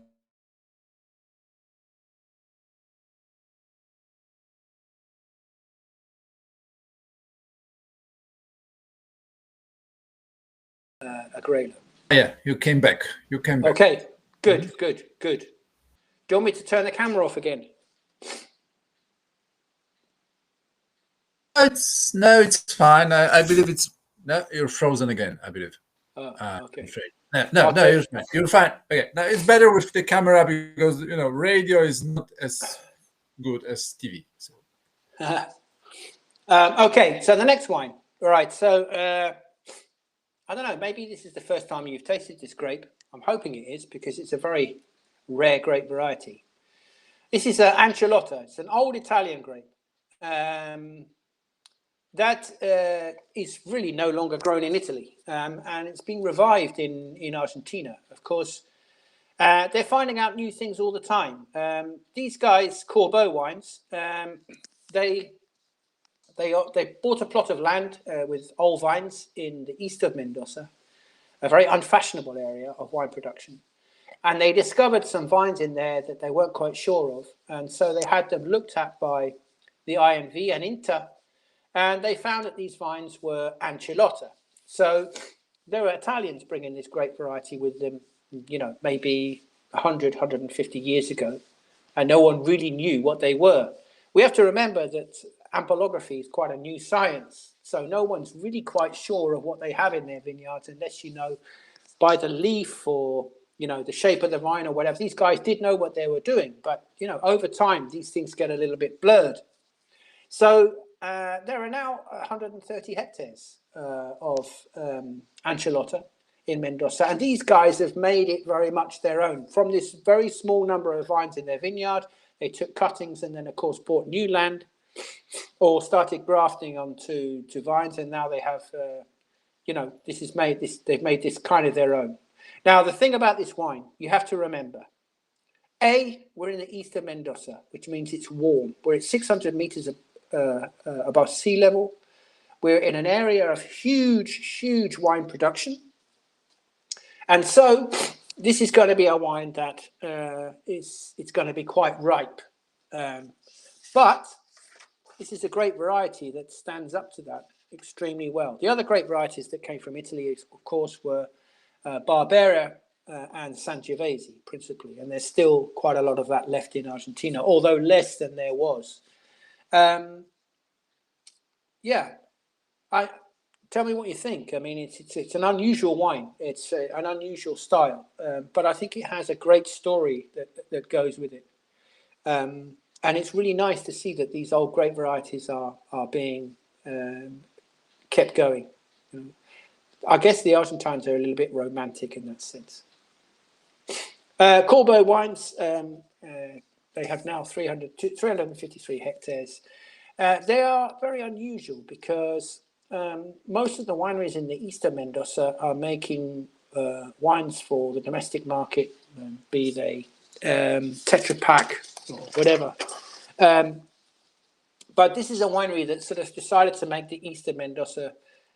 [SPEAKER 2] Agrelo.
[SPEAKER 1] Yeah, you came back.
[SPEAKER 2] Okay, good. Do you want me to turn the camera off again?
[SPEAKER 1] it's fine. I believe it's no. You're frozen again. I believe.
[SPEAKER 2] Oh,
[SPEAKER 1] I'm
[SPEAKER 2] okay.
[SPEAKER 1] afraid. No,
[SPEAKER 2] Okay.
[SPEAKER 1] you're fine. You're fine. Okay, now it's better with the camera because radio is not as good as TV. So.
[SPEAKER 2] Okay, so the next wine. All right, so I don't know, maybe this is the first time you've tasted this grape. I'm hoping it is because it's a very rare grape variety. This is Anciolotta. It's an old Italian grape that is really no longer grown in Italy, and it's been revived in Argentina. Of course, they're finding out new things all the time. These guys, Corbeau Wines, they bought a plot of land with old vines in the east of Mendoza, a very unfashionable area of wine production. And they discovered some vines in there that they weren't quite sure of. And so they had them looked at by the INV and INTA, and they found that these vines were Anciolotta. So there were Italians bringing this grape variety with them, maybe 100, 150 years ago, and no one really knew what they were. We have to remember that ampelography is quite a new science, so no one's really quite sure of what they have in their vineyards unless you know by the leaf or the shape of the vine or whatever. These guys did know what they were doing, but over time these things get a little bit blurred. So there are now 130 hectares of Anciolotta in Mendoza, and these guys have made it very much their own. From this very small number of vines in their vineyard, they took cuttings and then of course bought new land or started grafting onto vines, and now they have they've made this kind of their own. Now the thing about this wine, you have to remember, we're in the east of Mendoza, which means it's warm. We're at 600 meters above sea level. We're in an area of huge wine production. And so this is going to be a wine that it's going to be quite ripe. But this is a great variety that stands up to that extremely well. The other great varieties that came from Italy, of course, were Barbera and Sangiovese, principally. And there's still quite a lot of that left in Argentina, although less than there was. Tell me what you think. I mean, it's an unusual wine. It's an unusual style, but I think it has a great story that goes with it. And it's really nice to see that these old grape varieties are being kept going. I guess the Argentines are a little bit romantic in that sense. Corbeau Wines, they have now 353 hectares. They are very unusual because most of the wineries in the east of Mendoza are making wines for the domestic market, be they Tetra Pak or whatever. But this is a winery that sort of decided to make the east of Mendoza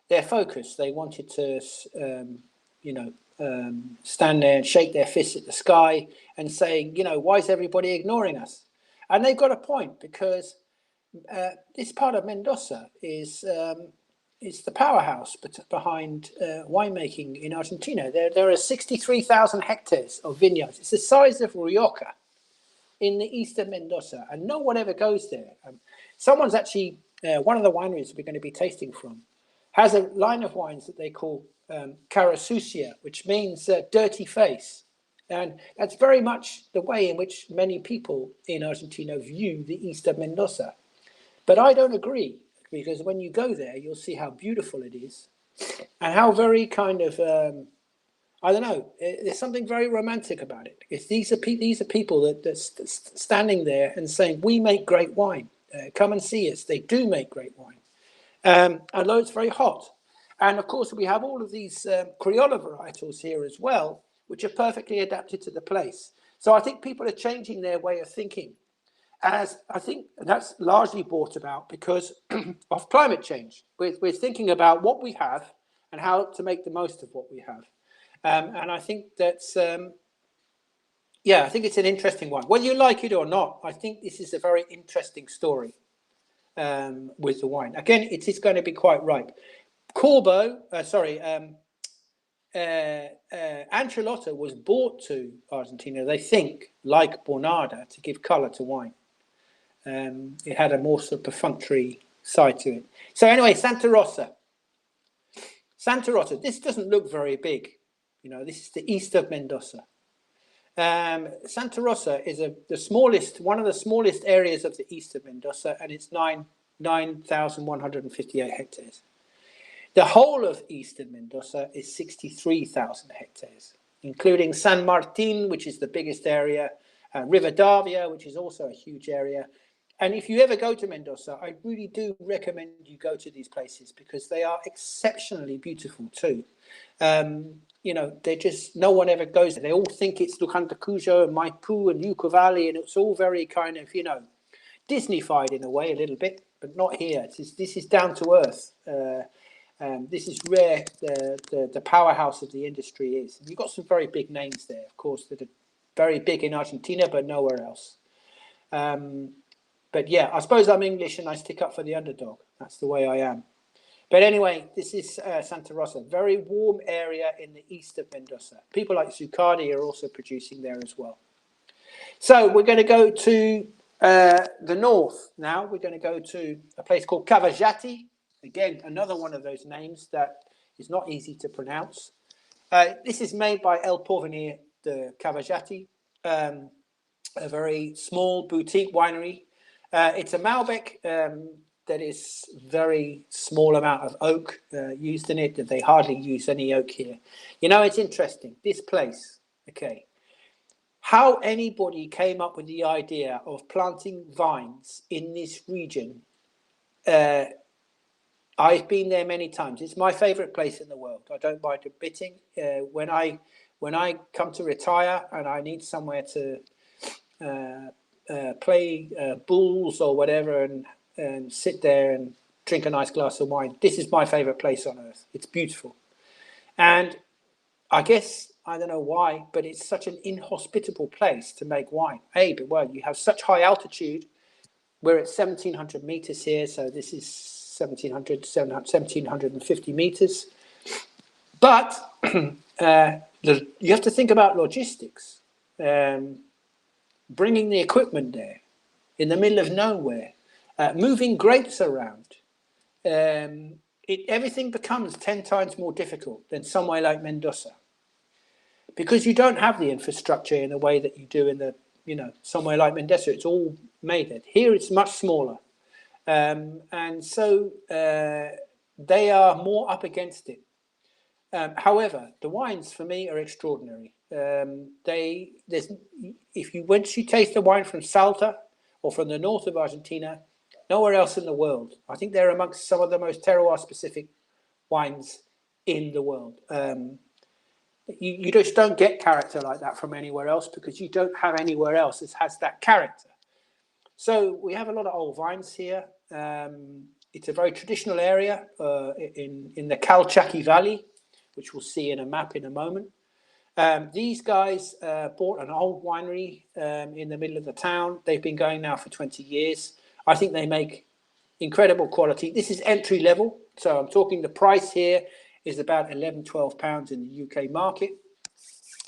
[SPEAKER 2] their focus. They wanted to, stand there and shake their fists at the sky and saying, why is everybody ignoring us? And they've got a point because this part of Mendoza is the powerhouse behind winemaking in Argentina. There are 63,000 hectares of vineyards. It's the size of Rioja in the east of Mendoza, and no one ever goes there. Someone's actually, one of the wineries we're going to be tasting from, has a line of wines that they call cara sucia, which means dirty face. And that's very much the way in which many people in Argentina view the east of Mendoza. But I don't agree, because when you go there, you'll see how beautiful it is and how very kind of, I don't know, there's something very romantic about it. Because these are people that's standing there and saying, we make great wine. Come and see us. They do make great wine. Although it's very hot. And of course, we have all of these Criollo varietals here as well, which are perfectly adapted to the place. So I think people are changing their way of thinking. As I think that's largely brought about because of climate change. We're thinking about what we have and how to make the most of what we have. And I think that's, I think it's an interesting one. Whether you like it or not, I think this is a very interesting story with the wine. Again, it is going to be quite ripe. Anciolotta was brought to Argentina, they think, like Bornada, to give colour to wine. It had a more sort of perfunctory side to it. So anyway, Santa Rosa. Santa Rosa, this doesn't look very big. You know, this is the east of Mendoza. Santa Rosa is one of the smallest areas of the east of Mendoza, and it's 9,158 hectares. The whole of eastern Mendoza is 63,000 hectares, including San Martin, which is the biggest area, Rivadavia, which is also a huge area. And if you ever go to Mendoza, I really do recommend you go to these places because they are exceptionally beautiful too. You know, they're just, no one ever goes there. They all think it's Luján de Cuyo and Maipú and Yucca Valley, and it's all very kind of, you know, Disneyfied in a way a little bit, but not here. This is down to earth. This is where the powerhouse of the industry is. You've got some very big names there, of course, that are very big in Argentina, but nowhere else. But yeah, I suppose I'm English and I stick up for the underdog. That's the way I am. But anyway, this is Santa Rosa, very warm area in the east of Mendoza. People like Zuccardi are also producing there as well. So we're going to go to the north now. We're going to go to a place called Cavajati. Again, another one of those names that is not easy to pronounce. This is made by El Porvenir de Cavajati, a very small boutique winery. It's a Malbec that is very small amount of oak used in it. They hardly use any oak here. You know, it's interesting. This place, okay, how anybody came up with the idea of planting vines in this region, I've been there many times. It's my favorite place in the world. I don't mind admitting. When I come to retire and I need somewhere to play bulls or whatever and sit there and drink a nice glass of wine, this is my favorite place on earth. It's beautiful. And I guess, I don't know why, but it's such an inhospitable place to make wine. But well, you have such high altitude. We're at 1,700 meters here, so this is 1,750 meters. But you have to think about logistics. Bringing the equipment there in the middle of nowhere, moving grapes around. Everything becomes 10 times more difficult than somewhere like Mendoza, because you don't have the infrastructure in the way that you do in somewhere like Mendoza. It's all made there. Here it's much smaller. And so they are more up against it. However, the wines for me are extraordinary. Once you taste the wine from Salta or from the north of Argentina, nowhere else in the world. I think they're amongst some of the most terroir-specific wines in the world. You just don't get character like that from anywhere else because you don't have anywhere else that has that character. So we have a lot of old vines here. It's a very traditional area in the Calchaquí Valley, which we'll see in a map in a moment. These guys bought an old winery in the middle of the town. They've been going now for 20 years. I think they make incredible quality. This is entry level. So I'm talking the price here is about £11-12 in the UK market.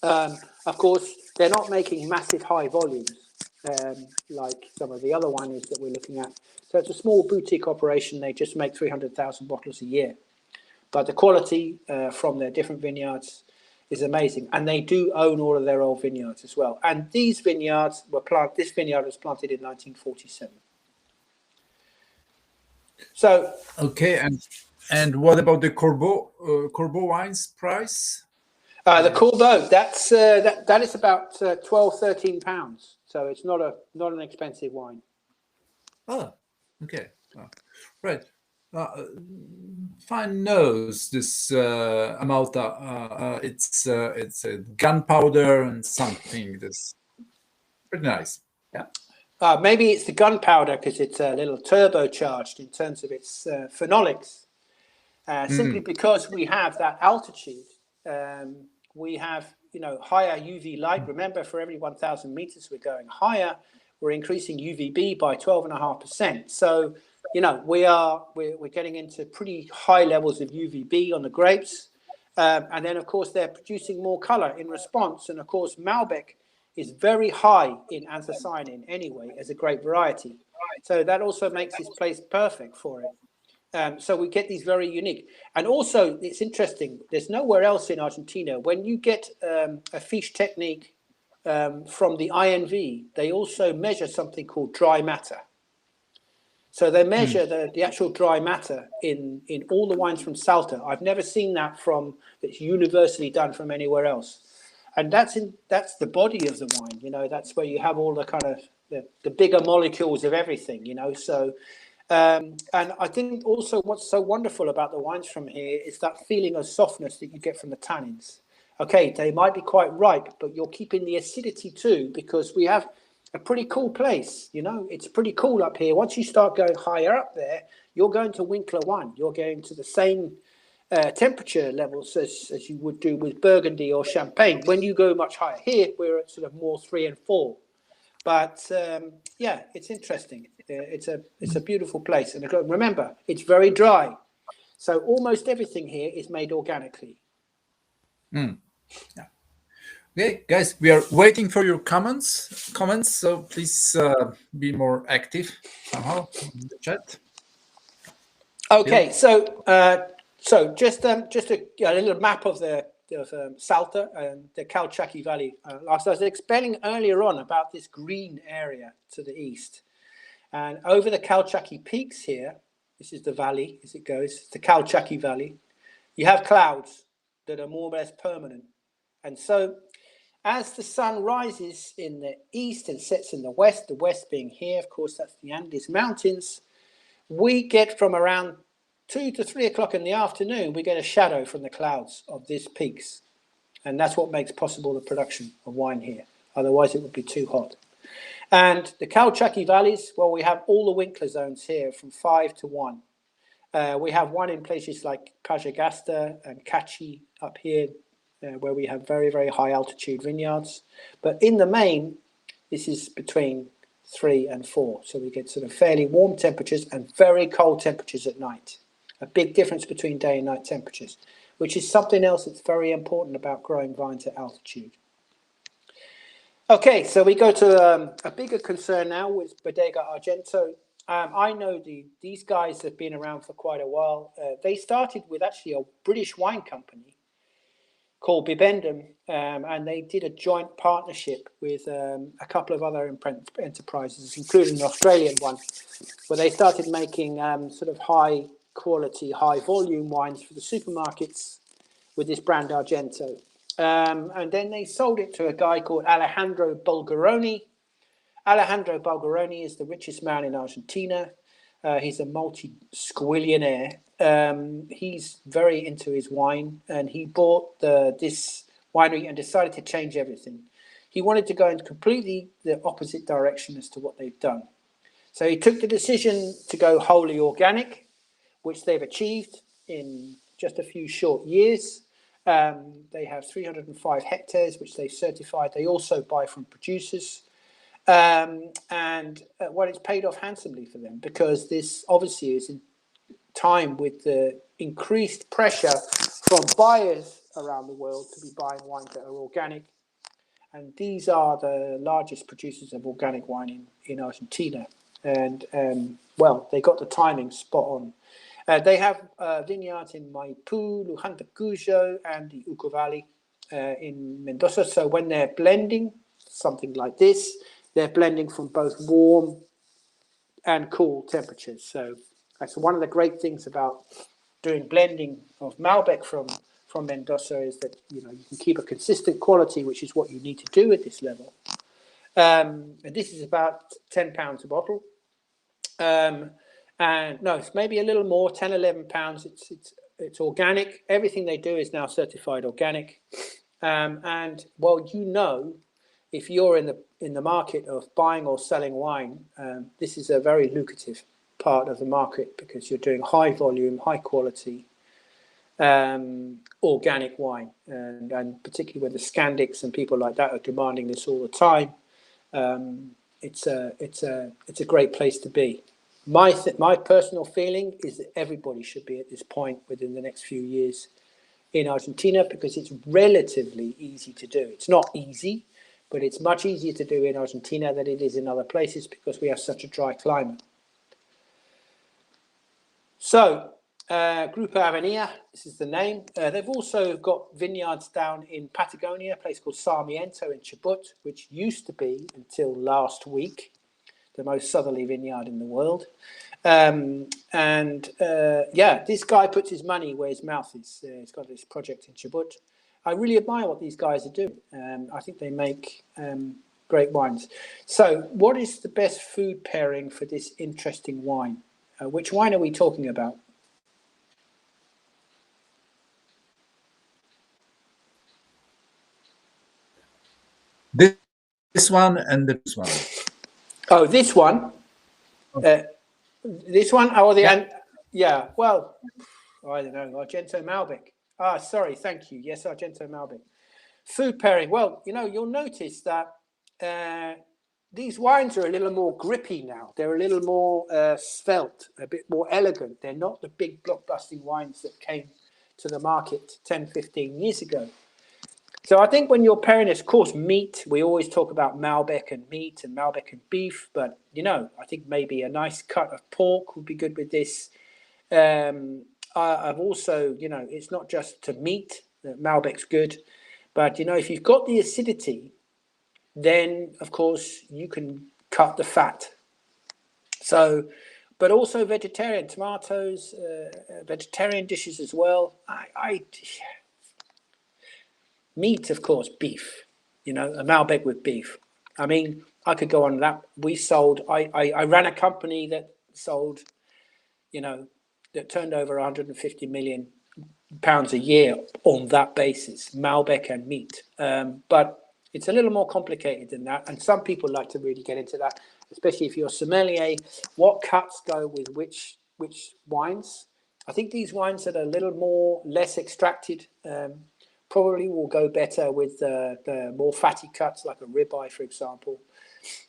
[SPEAKER 2] Of course, they're not making massive high volumes like some of the other wineries that we're looking at. So it's a small boutique operation. They just make 300,000 bottles a year. But the quality from their different vineyards is amazing. And they do own all of their old vineyards as well. And these vineyards this vineyard was planted in 1947. So
[SPEAKER 1] okay, and what about the Corbeau wines price?
[SPEAKER 2] The Corbeau, that is about £12-13. So it's not an expensive wine.
[SPEAKER 1] Oh, okay, right. Fine nose. This amount. It's gunpowder and something. This pretty nice. Yeah.
[SPEAKER 2] Maybe it's the gunpowder because it's a little turbocharged in terms of its phenolics. Simply because we have that altitude, we have higher UV light. Remember, for every 1,000 meters we're going higher, we're increasing UVB by 12.5%. So we're getting into pretty high levels of UVB on the grapes, and then of course they're producing more color in response. And of course Malbec is very high in anthocyanin anyway as a grape variety. So that also makes this place perfect for it. So we get these very unique. And also, it's interesting, there's nowhere else in Argentina. When you get a fiche technique from the INV, they also measure something called dry matter. So they measure the actual dry matter in all the wines from Salta. I've never seen that that's universally done from anywhere else. And that's the body of the wine, you know, that's where you have all the kind of the bigger molecules of everything, you know. So and I think also what's so wonderful about the wines from here is that feeling of softness that you get from the tannins. Okay, they might be quite ripe, but you're keeping the acidity too, because we have a pretty cool place, you know. It's pretty cool up here. Once you start going higher up there, you're going to Winkler 1. You're going to the same temperature levels as you would do with Burgundy or Champagne. When you go much higher here, we're at sort of more 3 and 4. But yeah, it's interesting. It's a beautiful place. And remember, it's very dry. So almost everything here is made organically.
[SPEAKER 1] Yeah. Okay, guys, we are waiting for your comments. So please be more active somehow in the chat.
[SPEAKER 2] Okay,
[SPEAKER 1] Yeah.
[SPEAKER 2] so just a little map of Salta and the Calchaquí Valley. Like I was explaining earlier on about this green area to the east, and over the Calchaquí peaks here. This is the valley as it goes. The Calchaquí Valley. You have clouds that are more or less permanent, and so as the sun rises in the east and sets in the west being here, of course, that's the Andes Mountains, we get from around 2 to 3 o'clock in the afternoon, we get a shadow from the clouds of these peaks. And that's what makes possible the production of wine here. Otherwise, it would be too hot. And the Calchaquí valleys, well, we have all the Winkler zones here from 5 to 1. We have one in places like Cajagasta and Cachi up here, where we have very, very high altitude vineyards. But in the main, this is between 3 and 4. So we get sort of fairly warm temperatures and very cold temperatures at night. A big difference between day and night temperatures, which is something else that's very important about growing vines at altitude. Okay, so we go to a bigger concern now with Bodega Argento. I know these guys have been around for quite a while. They started with actually a British wine company called Bibendum, and they did a joint partnership with a couple of other enterprises, including an Australian one, where they started making sort of high quality, high volume wines for the supermarkets with this brand Argento. And then they sold it to a guy called Alejandro Bulgaroni. Alejandro Bulgaroni is the richest man in Argentina. He's a multi-squillionaire. He's very into his wine, and he bought this winery and decided to change everything. He wanted to go in completely the opposite direction as to what they've done. So he took the decision to go wholly organic, which they've achieved in just a few short years. They have 305 hectares, which they certified. They also buy from producers. It's paid off handsomely for them, because this obviously is in time with the increased pressure from buyers around the world to be buying wines that are organic. And these are the largest producers of organic wine in Argentina. And, they got the timing spot on. They have vineyards in Maipú, Luján de Cuyo, and the Uco Valley in Mendoza. So when they're blending something like this, they're blending from both warm and cool temperatures. So that's one of the great things about doing blending of Malbec from Mendoza, is that you can keep a consistent quality, which is what you need to do at this level. And this is about £10 a bottle. And no, it's maybe a little more, 10, 11 pounds. It's organic. Everything they do is now certified organic. And if you're in the market of buying or selling wine, this is a very lucrative part of the market, because you're doing high volume, high quality, organic wine, and particularly when the Scandics and people like that are demanding this all the time, it's a great place to be. My personal feeling is that everybody should be at this point within the next few years in Argentina, because it's relatively easy to do. It's not easy, but it's much easier to do in Argentina than it is in other places because we have such a dry climate. So, Grupo Avenida, this is the name. They've also got vineyards down in Patagonia, a place called Sarmiento in Chubut, which used to be, until last week, the most southerly vineyard in the world. Yeah, this guy puts his money where his mouth is. He's got this project in Chubut. I really admire what these guys are doing. I think they make great wines. So what is the best food pairing for this interesting wine? Which wine are we talking about?
[SPEAKER 1] This one and this one.
[SPEAKER 2] Oh, this one. This one. Oh, yeah. Well, I don't know. Argento Malbec. Sorry. Thank you. Yes, Argento Malbec. Food pairing. Well, you'll notice that these wines are a little more grippy now. They're a little more svelte, a bit more elegant. They're not the big blockbusting wines that came to the market 10, 15 years ago. So I think when you're pairing this, of course, meat, we always talk about Malbec and meat and Malbec and beef, but, I think maybe a nice cut of pork would be good with this. I've also, it's not just to meat, Malbec's good, but, if you've got the acidity, then, of course, you can cut the fat. So, but also vegetarian, tomatoes, vegetarian dishes as well. Meat, of course, beef, a Malbec with beef. I mean, I could go on that. I ran a company that sold, that turned over 150 million pounds a year on that basis, Malbec and meat. But it's a little more complicated than that. And some people like to really get into that, especially if you're sommelier. What cuts go with which wines? I think these wines that are a little less extracted probably will go better with the more fatty cuts, like a ribeye, for example.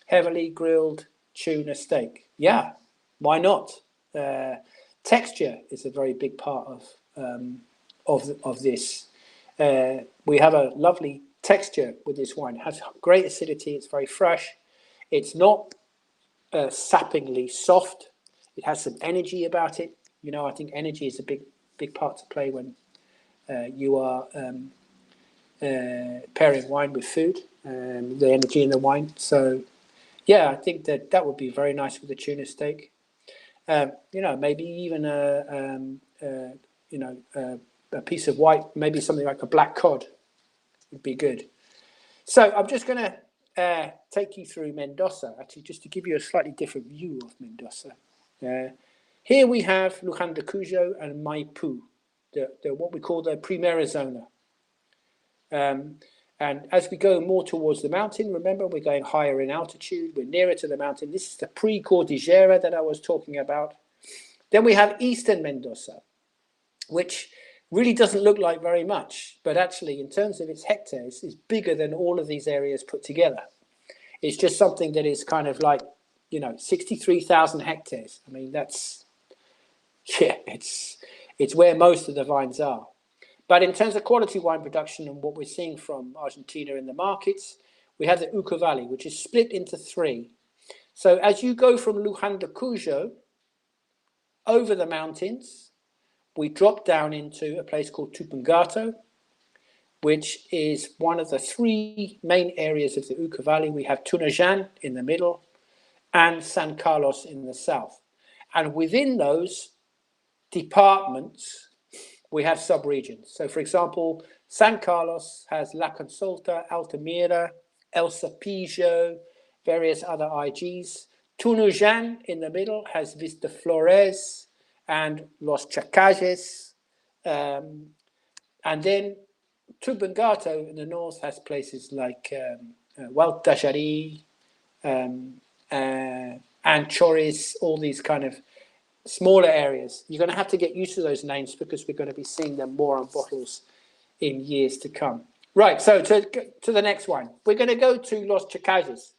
[SPEAKER 2] Heavily grilled tuna steak. Yeah, why not? Texture is a very big part of this. We have a lovely texture with this wine. It has great acidity. It's very fresh. It's not sappingly soft. It has some energy about it. I think energy is a big part to play when you are pairing wine with food, the energy in the wine. So, yeah, I think that would be very nice with the tuna steak. Maybe even a piece of white, maybe something like a black cod would be good. So I'm just going to take you through Mendoza, actually, just to give you a slightly different view of Mendoza. Here we have Luján de Cuyo and Maipú, what we call the Primera Zona. And as we go more towards the mountain, remember, we're going higher in altitude. We're nearer to the mountain. This is the pre-Cordillera that I was talking about. Then we have Eastern Mendoza, which really doesn't look like very much, but actually, in terms of its hectares, is bigger than all of these areas put together. It's just something that is kind of like, 63,000 hectares. I mean, it's where most of the vines are. But in terms of quality wine production and what we're seeing from Argentina in the markets, we have the Uco Valley, which is split into three. So as you go from Luján de Cuyo over the mountains, we drop down into a place called Tupungato, which is one of the three main areas of the Uco Valley. We have Tunuyán in the middle and San Carlos in the south. And within those departments, we have subregions. So, for example, San Carlos has La Consulta, Altamira, El Sapillo, various other IGs. Tunuyán in the middle has Vista Flores and Los Chacalles. And then Tupungato in the north has places like Hualtayarí, Anchores, all these kind of smaller areas. You're going to have to get used to those names because we're going to be seeing them more on bottles in years to come. Right, so to the next one. We're going to go to Los Chacalles.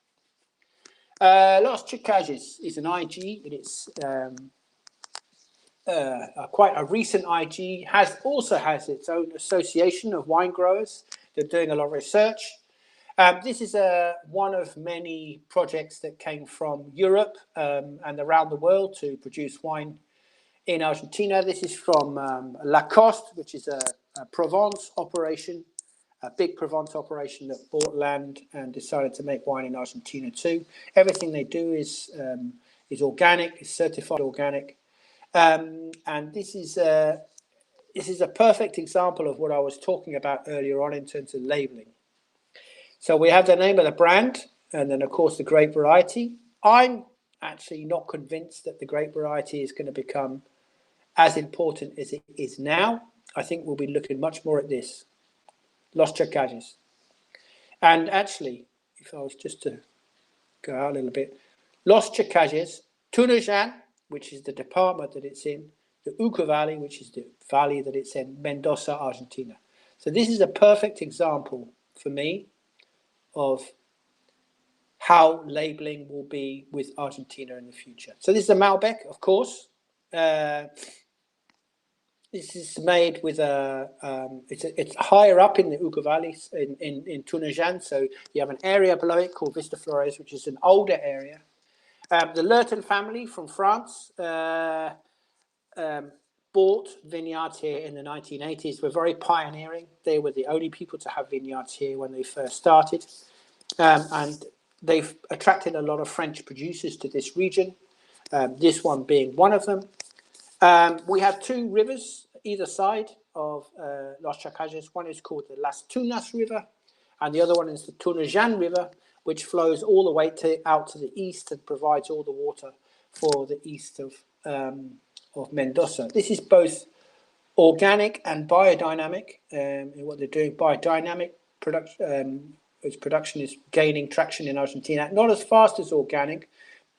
[SPEAKER 2] Los Chacalles is an IG. It's quite a recent IG. Also has its own association of wine growers. They're doing a lot of research. This is one of many projects that came from Europe and around the world to produce wine in Argentina. This is from Lacoste, which is a Provence operation, a big Provence operation that bought land and decided to make wine in Argentina too. Everything they do is organic, is certified organic, and this is a perfect example of what I was talking about earlier on in terms of labeling. So we have the name of the brand, and then of course the grape variety. I'm actually not convinced that the grape variety is going to become as important as it is now. I think we'll be looking much more at this, Los Chacajes. And actually, if I was just to go out a little bit, Los Chacajes, Tunajan, which is the department that it's in, the Uco Valley, which is the valley that it's in, Mendoza, Argentina. So this is a perfect example for me of how labeling will be with Argentina in the future. So this is a Malbec, of course. This is made with it's higher up in the Uco Valley in Tunajan. So you have an area below it called Vista Flores, which is an older area. The Lurton family from France bought vineyards here in the 1980s. We're very pioneering. They were the only people to have vineyards here when they first started. And they've attracted a lot of French producers to this region, this one being one of them. We have two rivers either side of Los Chacajes. One is called the Las Tunas River, and the other one is the Tunajan River, which flows all the way out to the east and provides all the water for the east of Mendoza. This is both organic and biodynamic in what they're doing. Biodynamic production, its production is gaining traction in Argentina, not as fast as organic,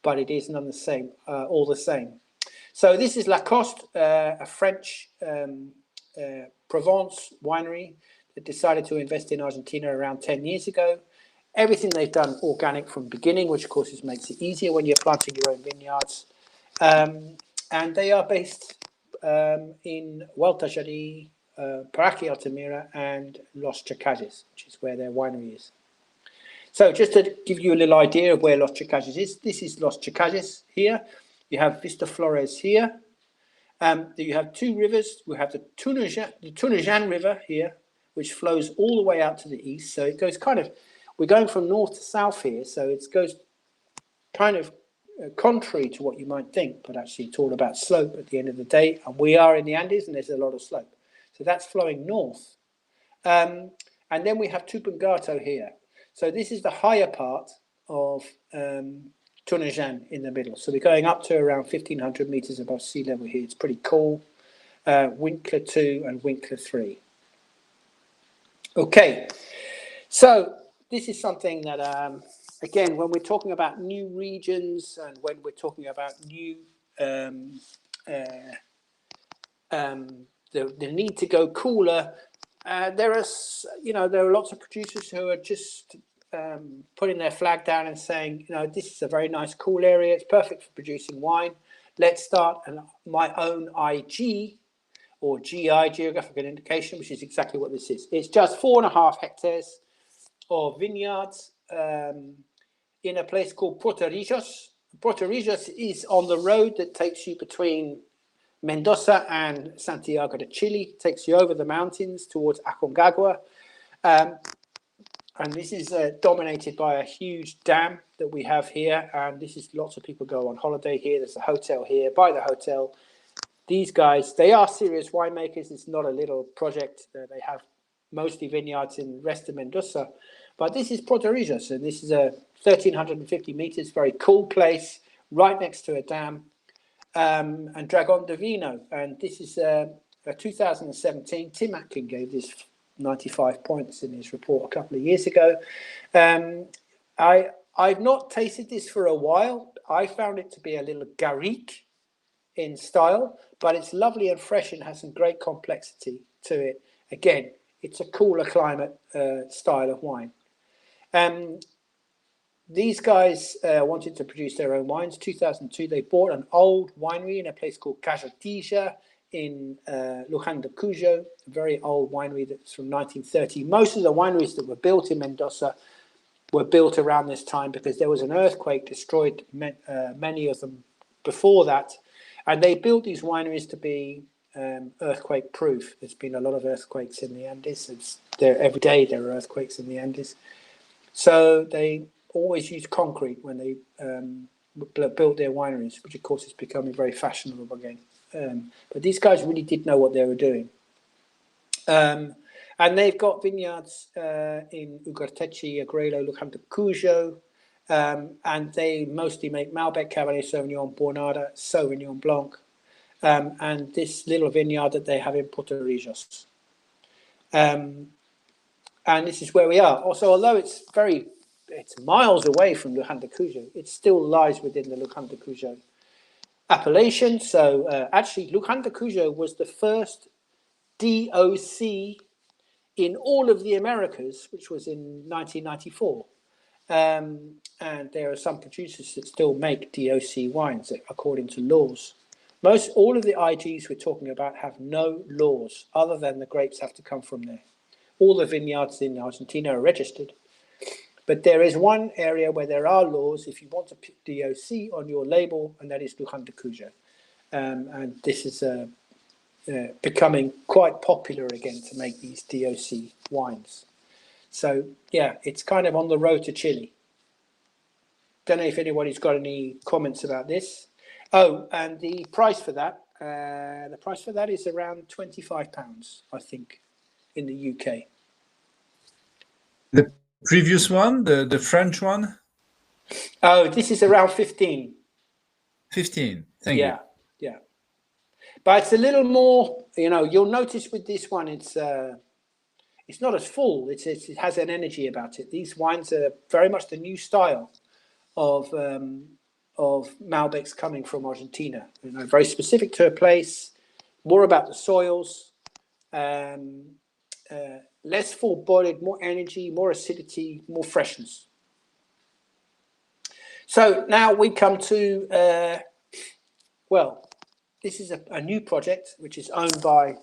[SPEAKER 2] but it is none the same, all the same. So this is Lacoste, a French Provence winery that decided to invest in Argentina around 10 years ago. Everything they've done organic from the beginning, which of course makes it easier when you're planting your own vineyards. And they are based in Hualtajari, Paraje Altamira, and Los Chacajes, which is where their winery is. So just to give you a little idea of where Los Chacajes is, this is Los Chacajes here. You have Vista Flores here. You have two rivers. We have the Tunajan River here, which flows all the way out to the east. So it goes we're going from north to south here. So it goes kind of contrary to what you might think, but actually it's all about slope at the end of the day. And we are in the Andes and there's a lot of slope. So that's flowing north. And then we have Tupungato here. So this is the higher part of Tunajan in the middle. So we're going up to around 1,500 meters above sea level here. It's pretty cool. Winkler 2 and Winkler 3. Okay, so this is something that, again, when we're talking about new regions and when we're talking about new, the need to go cooler, there are lots of producers who are just putting their flag down and saying, this is a very nice, cool area. It's perfect for producing wine. Let's start my own IG or GI, geographical indication, which is exactly what this is. It's just 4.5 hectares of vineyards in a place called Portorillos. Portorillos is on the road that takes you between Mendoza and Santiago de Chile. It takes you over the mountains towards Aconcagua. And this is dominated by a huge dam that we have here. And this is lots of people go on holiday here. There's a hotel here. By the hotel, these guys, they are serious winemakers. It's not a little project. They have mostly vineyards in the rest of Mendoza. But this is Portorillos, and this is a 1,350 meters, very cool place, right next to a dam, and Dragon de Vino. And this is a 2017. Tim Atkin gave this 95 points in his report a couple of years ago. I've not tasted this for a while. I found it to be a little garrigue in style, but it's lovely and fresh and has some great complexity to it. Again, it's a cooler climate style of wine. These guys wanted to produce their own wines. 2002, they bought an old winery in a place called Cajatilla in Luján de Cuyo, a very old winery that's from 1930. Most of the wineries that were built in Mendoza were built around this time because there was an earthquake destroyed many of them before that, and they built these wineries to be earthquake proof. There's been a lot of earthquakes in the Andes. Every day there are earthquakes in the Andes, so they always used concrete when they built their wineries, which of course is becoming very fashionable again. But these guys really did know what they were doing. And they've got vineyards in Ugarteche, Agrelo, Luján de Cuyo, and they mostly make Malbec, Cabernet Sauvignon, Bornada, Sauvignon Blanc, and this little vineyard that they have in Portorijos. And this is where we are. Also, although it's miles away from Luján de Cuyo, it still lies within the Luján de Cuyo appellation. So actually, Luján de Cuyo was the first DOC in all of the Americas, which was in 1994. And there are some producers that still make DOC wines according to laws. All of the IGs we're talking about have no laws other than the grapes have to come from there. All the vineyards in Argentina are registered. But there is one area where there are laws if you want to put DOC on your label, and that is Luján de Cuyo. And this is becoming quite popular again to make these DOC wines. So, yeah, it's kind of on the road to Chile. Don't know if anybody's got any comments about this. Oh, and the price for that, is around £25, I think, in the UK.
[SPEAKER 1] The previous one, the French one?
[SPEAKER 2] Oh, this is around 15.
[SPEAKER 1] 15, thank you.
[SPEAKER 2] Yeah. But it's a little more, you'll notice with this one, it's not as full. It has an energy about it. These wines are very much the new style of Malbecs coming from Argentina. Very specific to a place, more about the soils, less full-bodied, more energy, more acidity, more freshness. So now we come to, this is a new project which is owned by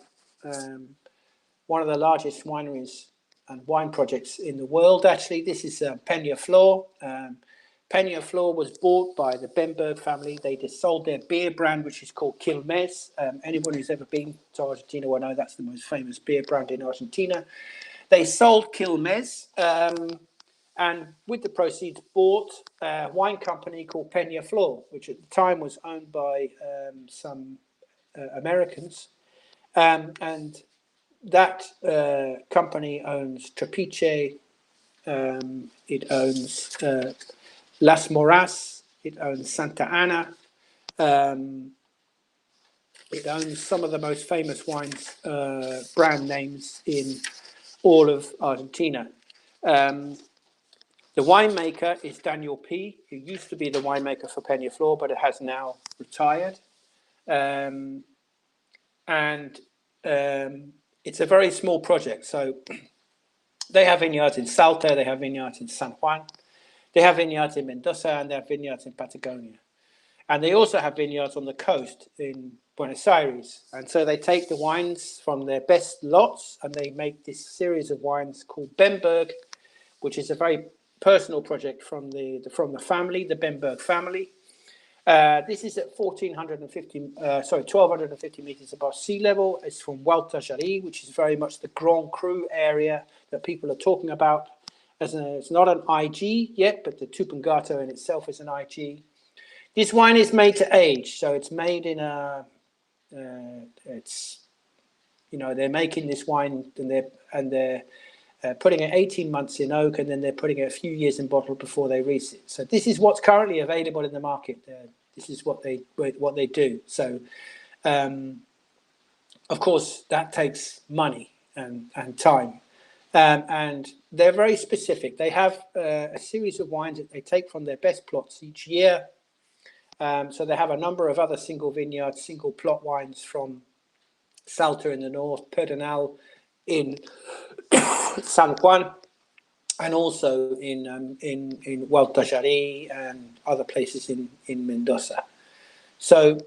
[SPEAKER 2] one of the largest wineries and wine projects in the world. Actually, this is Peñaflor. Peñaflor was bought by the Bemberg family. They just sold their beer brand, which is called Quilmes. Anyone who's ever been to Argentina will know that's the most famous beer brand in Argentina. They sold Quilmes, and with the proceeds bought a wine company called Peñaflor, which at the time was owned by some Americans. And that company owns Trapiche, it owns Las Moras, it owns Santa Ana, it owns some of the most famous wines, brand names in all of Argentina. The winemaker is Daniel P., who used to be the winemaker for Peñaflor, but it has now retired. It's a very small project. So they have vineyards in Salta, they have vineyards in San Juan, they have vineyards in Mendoza, and they have vineyards in Patagonia. And they also have vineyards on the coast in Buenos Aires. And so they take the wines from their best lots and they make this series of wines called Bemberg, which is a very personal project from the family, the Bemberg family. This is at 1,250 meters above sea level. It's from Hualta-Jari, which is very much the Grand Cru area that people are talking about. It's not an IG yet, but the Tupungato in itself is an IG. This wine is made to age, so it's made in they're making this wine and they're putting it 18 months in oak, and then they're putting it a few years in bottle before they release it. So this is what's currently available in the market. This is what they do. So, of course, that takes money and time, and they're very specific. They have a series of wines that they take from their best plots each year. So they have a number of other single vineyard, single plot wines from Salta in the north, Pedernal in San Juan, and also in Hualta-Jari and other places in Mendoza. So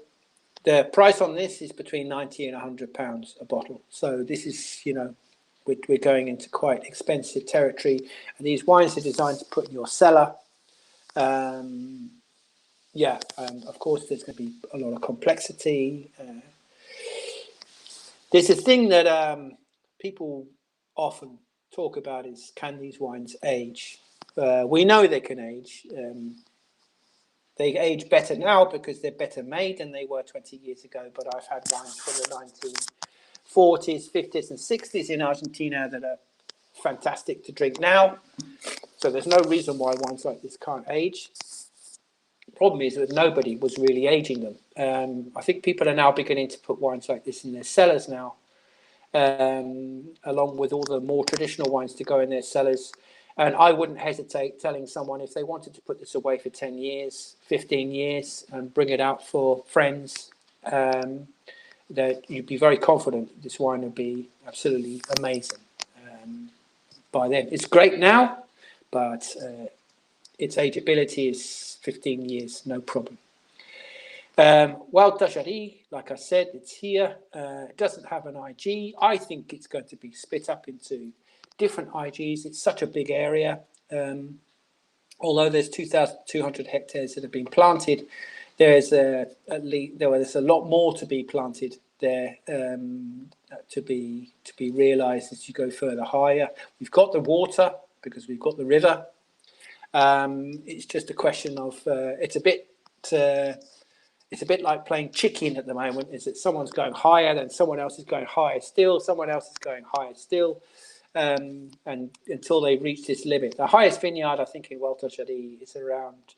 [SPEAKER 2] the price on this is between £90 and £100 a bottle. So this is, we're going into quite expensive territory, and these wines are designed to put in your cellar. Of course, there's going to be a lot of complexity. There's a thing that people often talk about is, can these wines age? We know they can age. They age better now because they're better made than they were 20 years ago. But I've had wines from the 1940s, 50s, and 60s in Argentina that are fantastic to drink now. So there's no reason why wines like this can't age. The problem is that nobody was really aging them. I think people are now beginning to put wines like this in their cellars now, along with all the more traditional wines to go in their cellars. And I wouldn't hesitate telling someone, if they wanted to put this away for 10 years, 15 years, and bring it out for friends, that you'd be very confident this wine would be absolutely amazing by then. It's great now, but its ageability is 15 years, no problem. Wild Tajari, like I said, it's here. It doesn't have an IG. I think it's going to be split up into different IGs. It's such a big area. Although there's 2,200 hectares that have been planted, there's a lot more to be planted there, to be realised as you go further higher. We've got the water because we've got the river. It's just a question of it's a bit like playing chicken at the moment. Is that someone's going higher, then someone else is going higher still, someone else is going higher still, and until they reach this limit. The highest vineyard, I think, in Wild Tajari is around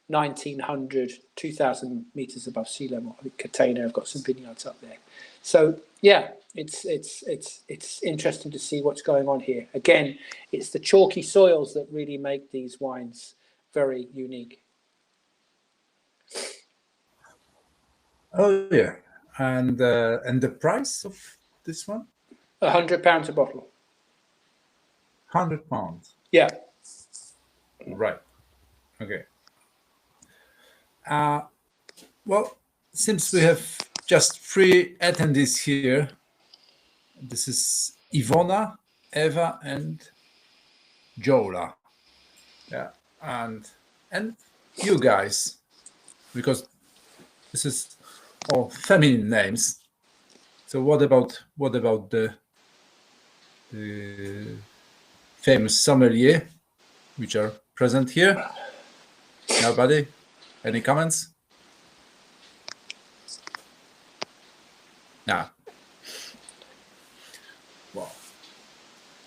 [SPEAKER 2] 1,900, 2,000 meters above sea level. I think Catena have got some vineyards up there. So yeah, it's interesting to see what's going on here. Again, it's the chalky soils that really make these wines very unique.
[SPEAKER 1] Oh yeah, and the price of this one?
[SPEAKER 2] £100 a bottle.
[SPEAKER 1] £100.
[SPEAKER 2] Yeah.
[SPEAKER 1] Right. Okay. Well, since we have just 3 attendees here, this is Ivona, Eva, and Jola. Yeah, and you guys, because this is all feminine names. So what about the famous sommelier, which are present here? Nobody? Any comments? No. Well.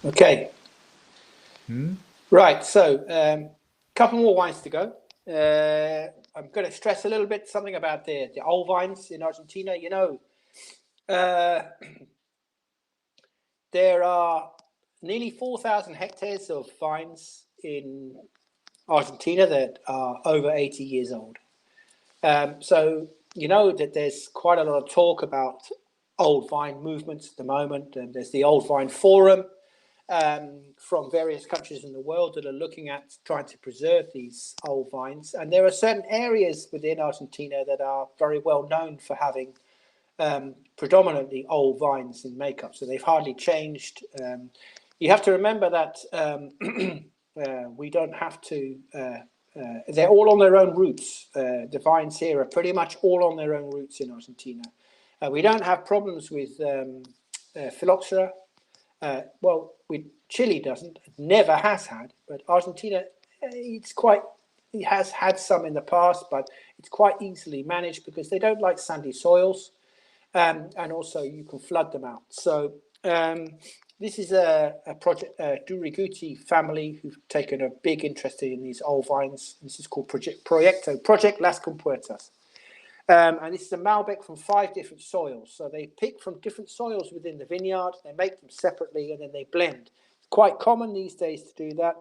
[SPEAKER 2] Okay. Right. So, couple more wines to go. I'm going to stress a little bit something about the old vines in Argentina. You know, there are nearly 4,000 hectares of vines in Argentina that are over 80 years old. So you know that there's quite a lot of talk about old vine movements at the moment, and there's the Old Vine Forum from various countries in the world that are looking at trying to preserve these old vines. And there are certain areas within Argentina that are very well known for having predominantly old vines in makeup, so they've hardly changed. You have to remember that we don't have to they're all on their own roots. The vines here are pretty much all on their own roots in Argentina. We don't have problems with phylloxera. Well, Chile doesn't, never has had, but Argentina, it has had some in the past, but it's quite easily managed because they don't like sandy soils, and also you can flood them out. So this is a project, Duriguti family, who've taken a big interest in these old vines. This is called Project Las Compuertas. And this is a Malbec from 5 different soils. So they pick from different soils within the vineyard, they make them separately, and then they blend. It's quite common these days to do that.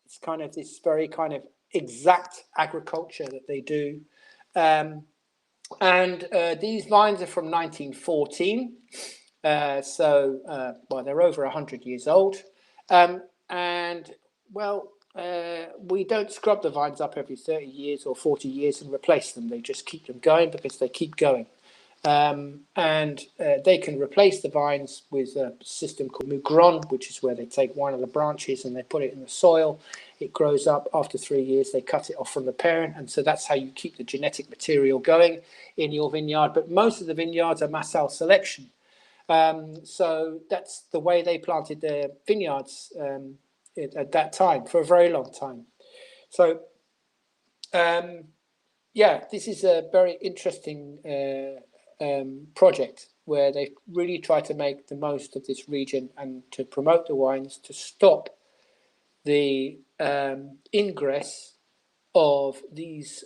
[SPEAKER 2] It's kind of this very kind of exact agriculture that they do. These vines are from 1914. They're over 100 years old. We don't scrub the vines up every 30 years or 40 years and replace them. They just keep them going because they keep going. They can replace the vines with a system called mugron, which is where they take one of the branches and they put it in the soil. It grows up. After 3 years, they cut it off from the parent, and so that's how you keep the genetic material going in your vineyard. But most of the vineyards are massal selection. So that's the way they planted their vineyards at that time, for a very long time. So, this is a very interesting project where they really try to make the most of this region and to promote the wines, to stop the ingress of these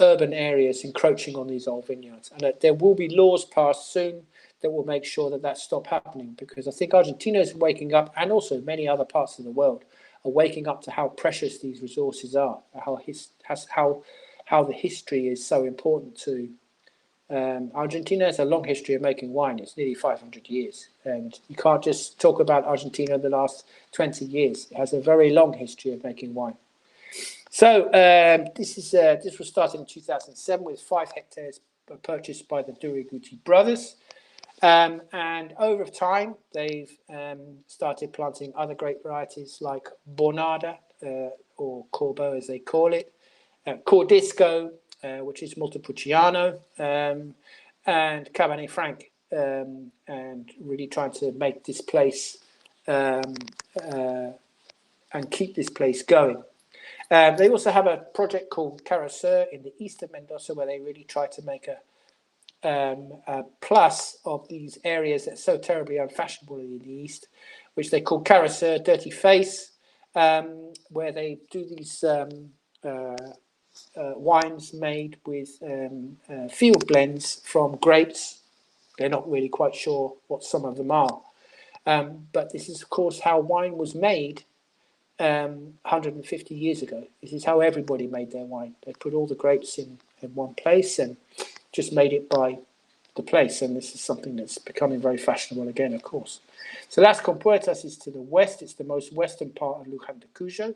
[SPEAKER 2] urban areas encroaching on these old vineyards. And there will be laws passed soon that will make sure that that stop happening, because I think Argentina is waking up, and also many other parts of the world are waking up to how precious these resources are, how the history is so important to Argentina. Has a long history of making wine. It's nearly 500 years, and you can't just talk about Argentina in the last 20 years. It has a very long history of making wine. So this was started in 2007 with 5 hectares purchased by the Duriguti brothers. And over time, they've started planting other grape varieties like Bornada, or Corbeau as they call it, Cordisco, which is Montepulciano, and Cabernet Franc, and really trying to make this place and keep this place going. They also have a project called Carasur in the east of Mendoza, where they really try to make a plus of these areas that are so terribly unfashionable in the east, which they call Carasur, Dirty Face, where they do these wines made with field blends from grapes. They're not really quite sure what some of them are. But this is, of course, how wine was made 150 years ago. This is how everybody made their wine. They put all the grapes in one place and just made it by the place. And this is something that's becoming very fashionable again, of course. So Las Compuertas is to the west. It's the most western part of Luján de Cuyo.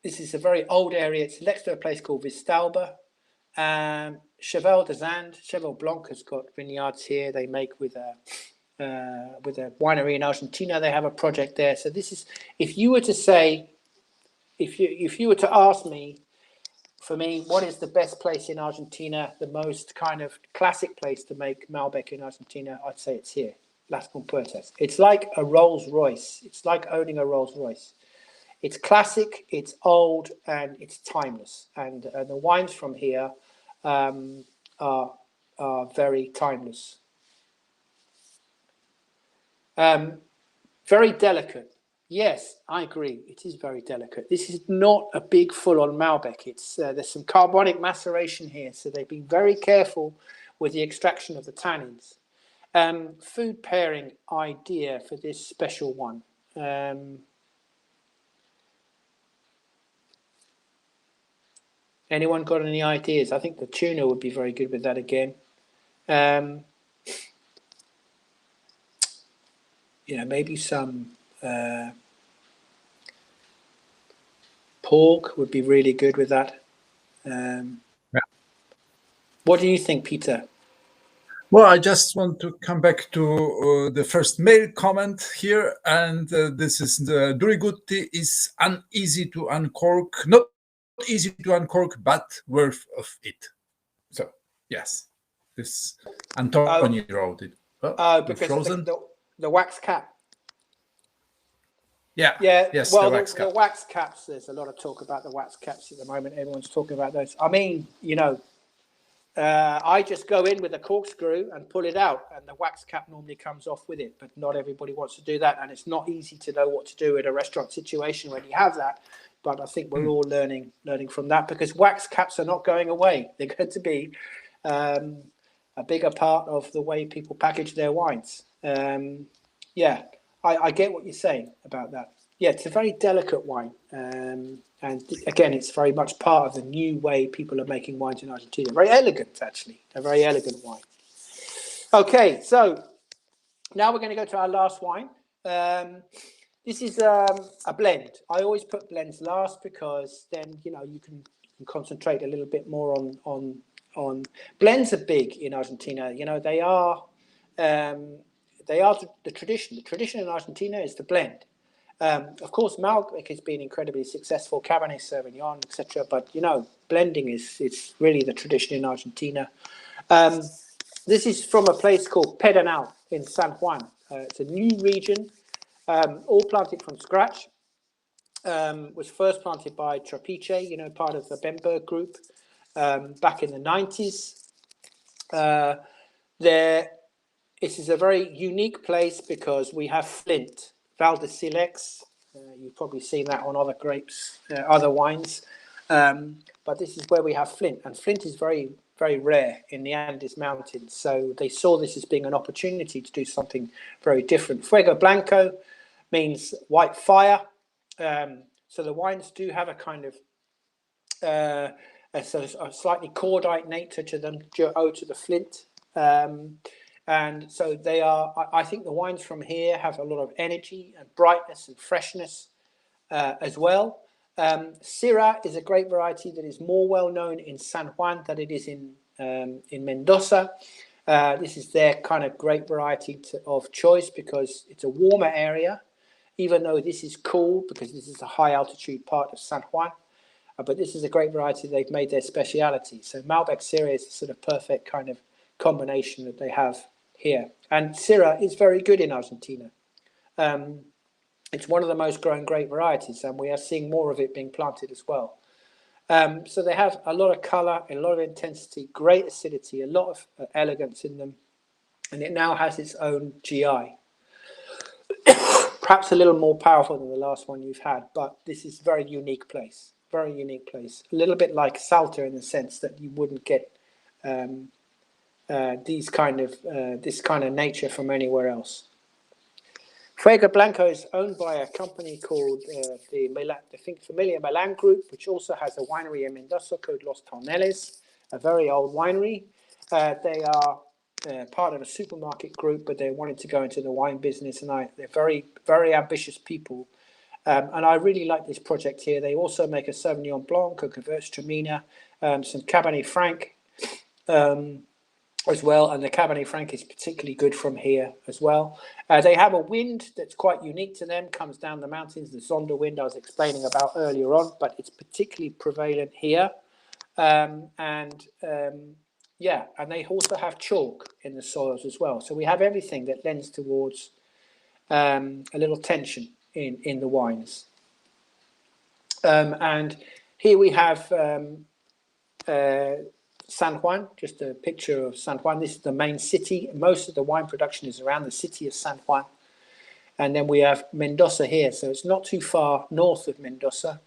[SPEAKER 2] This is a very old area. It's next to a place called Vistalba. Cheval de Zand, Cheval Blanc has got vineyards here. They make with a winery in Argentina. They have a project there. So this is, if you were to say, if you were to ask me, for me, what is the best place in Argentina, the most kind of classic place to make Malbec in Argentina, I'd say it's here, Las Compuertas. It's like a Rolls Royce. It's like owning a Rolls Royce. It's classic, it's old, and it's timeless. And the wines from here are very timeless. Very delicate. Yes, I agree. It is very delicate. This is not a big full-on Malbec. It's there's some carbonic maceration here, so they've been very careful with the extraction of the tannins. Food pairing idea for this special one. Anyone got any ideas? I think the tuna would be very good with that again. Maybe some pork would be really good with that. What do you think, Peter?
[SPEAKER 1] Well, I just want to come back to the first mail comment here, and this is the Duriguti is uneasy to uncork, not easy to uncork, but worth of it. So yes, this Antonio wrote it.
[SPEAKER 2] Because of the wax cap.
[SPEAKER 1] Yeah.
[SPEAKER 2] Yes. Well,
[SPEAKER 1] the
[SPEAKER 2] wax caps. There's a lot of talk about the wax caps at the moment. Everyone's talking about those. I mean, I just go in with a corkscrew and pull it out, and the wax cap normally comes off with it. But not everybody wants to do that, and it's not easy to know what to do in a restaurant situation when you have that. But I think we're all learning from that, because wax caps are not going away. They're going to be a bigger part of the way people package their wines. I get what you're saying about that. Yeah, it's a very delicate wine. And again, it's very much part of the new way people are making wines in Argentina. Very elegant, actually. A very elegant wine. Okay, so now we're going to go to our last wine. This is a blend. I always put blends last, because then, you can and concentrate a little bit more on blends are big in Argentina. You know, they are the tradition. The tradition in Argentina is the blend. Of course, Malbec has been incredibly successful, Cabernet Sauvignon, etc. But you know, blending it's really the tradition in Argentina. This is from a place called Pedernal in San Juan. It's a new region, all planted from scratch. Was first planted by Trapiche, you know, part of the Bemberg group, back in the 90s. This is a very unique place because we have Flint, Val de Silex. You've probably seen that on other grapes, other wines. But this is where we have Flint. And Flint is very, very rare in the Andes Mountains. So they saw this as being an opportunity to do something very different. Fuego Blanco means white fire. So the wines do have a kind of a slightly cordite nature to them, due to the flint. And so they are, I think the wines from here have a lot of energy and brightness and freshness as well. Syrah is a grape variety that is more well known in San Juan than it is in Mendoza. This is their kind of grape variety of choice because it's a warmer area, even though this is cool because this is a high altitude part of San Juan. But this is a great variety they've made their speciality. So Malbec Syrah is a sort of perfect kind of combination that they have here. And Syrah is very good in Argentina. It's one of the most grown grape varieties, and we are seeing more of it being planted as well. So they have a lot of color, a lot of intensity, great acidity, a lot of elegance in them, and it now has its own GI. Perhaps a little more powerful than the last one you've had, but this is a very unique place. Very unique place. A little bit like Salta in the sense that you wouldn't get this kind of nature from anywhere else. Fuego Blanco is owned by a company called the familiar Milan Group, which also has a winery in Mendoza called Los Tonneles, a very old winery. They are part of a supermarket group, but they wanted to go into the wine business, and they're very, very ambitious people. And I really like this project here. They also make a Sauvignon Blanc, a Gewürztraminer, some Cabernet Franc as well. And the Cabernet Franc is particularly good from here as well. They have a wind that's quite unique to them, comes down the mountains, the Zonda wind I was explaining about earlier on, but it's particularly prevalent here. And they also have chalk in the soils as well. So we have everything that lends towards a little tension in the wines. And here we have San Juan, just a picture of San Juan. This is the main city. Most of the wine production is around the city of San Juan. And then we have Mendoza here, so it's not too far north of Mendoza.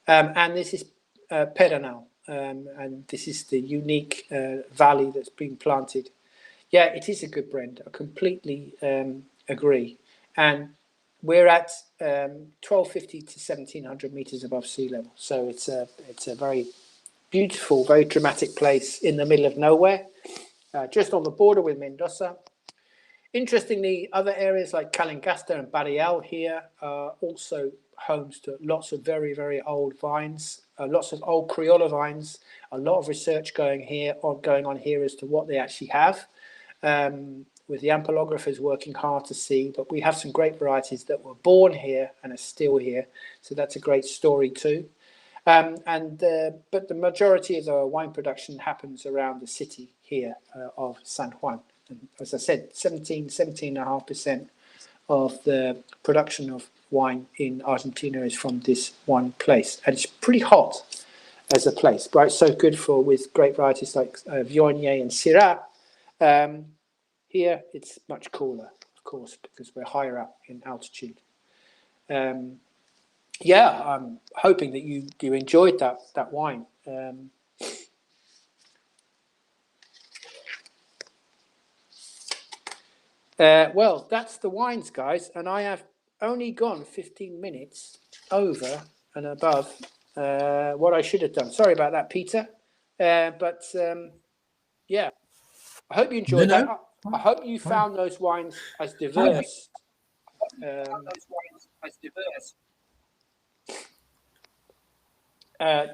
[SPEAKER 2] And this is Pedernal, and this is the unique valley that's been planted. Yeah, it is a good blend. I completely agree. And we're at 1250 to 1700 meters above sea level. So it's a very beautiful, very dramatic place in the middle of nowhere, just on the border with Mendoza. Interestingly, other areas like Calingasta and Barrial here are also homes to lots of very, very old vines, lots of old Criollo vines, a lot of research going on here as to what they actually have. With the ampelographers working hard to see, but we have some great varieties that were born here and are still here. So that's a great story too. But the majority of the wine production happens around the city here of San Juan. And as I said, 17.5% of the production of wine in Argentina is from this one place. And it's pretty hot as a place, but it's so good with great varieties like Viognier and Syrah. Here, it's much cooler, of course, because we're higher up in altitude. I'm hoping that you enjoyed that wine. Well, that's the wines, guys, and I have only gone 15 minutes over and above what I should have done. Sorry about that, Peter. But I hope you enjoyed that. I hope you found those wines as diverse.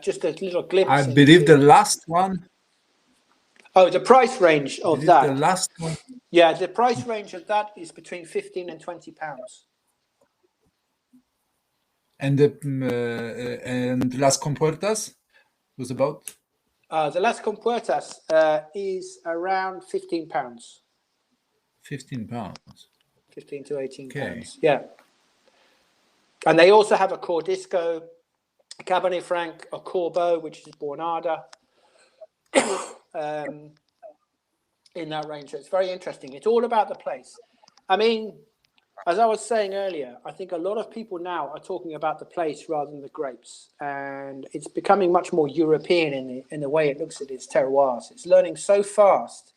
[SPEAKER 2] just a little glimpse.
[SPEAKER 1] I believe the last one.
[SPEAKER 2] Oh, the price range of that.
[SPEAKER 1] The last one.
[SPEAKER 2] Yeah, the price range of that is between £15 and £20.
[SPEAKER 1] And the Las Compuertas was about?
[SPEAKER 2] The Las Compuertas is around £15.
[SPEAKER 1] £15.
[SPEAKER 2] 15 to 18
[SPEAKER 1] Okay.
[SPEAKER 2] pounds. Yeah. And they also have a Cordisco, a Cabernet Franc, a Corbeau, which is Bornada, in that range. So it's very interesting. It's all about the place. I mean, as I was saying earlier, I think a lot of people now are talking about the place rather than the grapes, and it's becoming much more European in the way it looks at its terroirs. It's learning so fast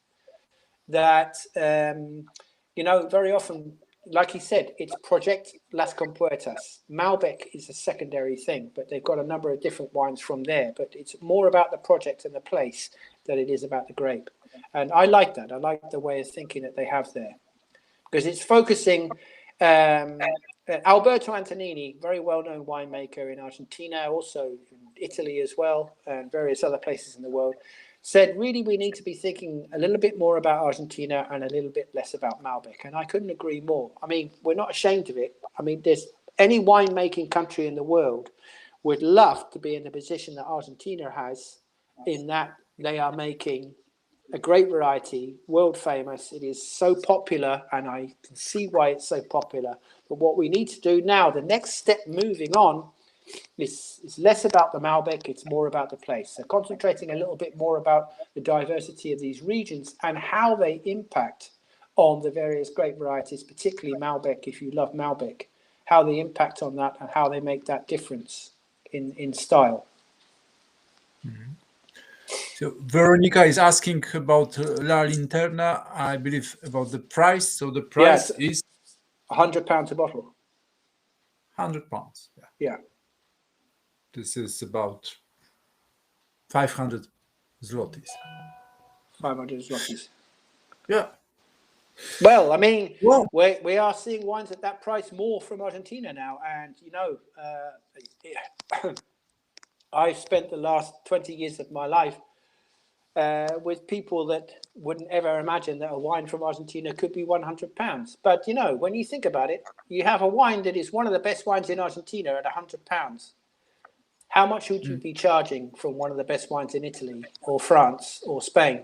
[SPEAKER 2] that very often, like he said, it's Project Las Compuertas. Malbec is a secondary thing, but they've got a number of different wines from there. But it's more about the project and the place than it is about the grape, and I like that. I like the way of thinking that they have there, because it's focusing. Alberto Antonini, very well-known winemaker in Argentina, also in Italy as well, and various other places in the world, said really we need to be thinking a little bit more about Argentina and a little bit less about Malbec. And I couldn't agree more. I mean, we're not ashamed of it. I mean, there's any winemaking country in the world would love to be in the position that Argentina has, in that they are making a great variety, world famous. It is so popular, and I can see why it's so popular. But what we need to do now, the next step moving on, is less about the Malbec, it's more about the place. So concentrating a little bit more about the diversity of these regions and how they impact on the various grape varieties, particularly Malbec, if you love Malbec, how they impact on that and how they make that difference in style.
[SPEAKER 1] Mm-hmm. So Veronica is asking about La Linterna, I believe, about the price. So the price is
[SPEAKER 2] £100 a bottle.
[SPEAKER 1] £100.
[SPEAKER 2] Yeah.
[SPEAKER 1] This is about 500 zlotys.
[SPEAKER 2] 500 zlotys.
[SPEAKER 1] Yeah.
[SPEAKER 2] Well, I mean, we are seeing wines at that price more from Argentina now. And, I've spent the last 20 years of my life with people that wouldn't ever imagine that a wine from Argentina could be £100. But, when you think about it, you have a wine that is one of the best wines in Argentina at £100. How much would you be charging from one of the best wines in Italy or France or Spain?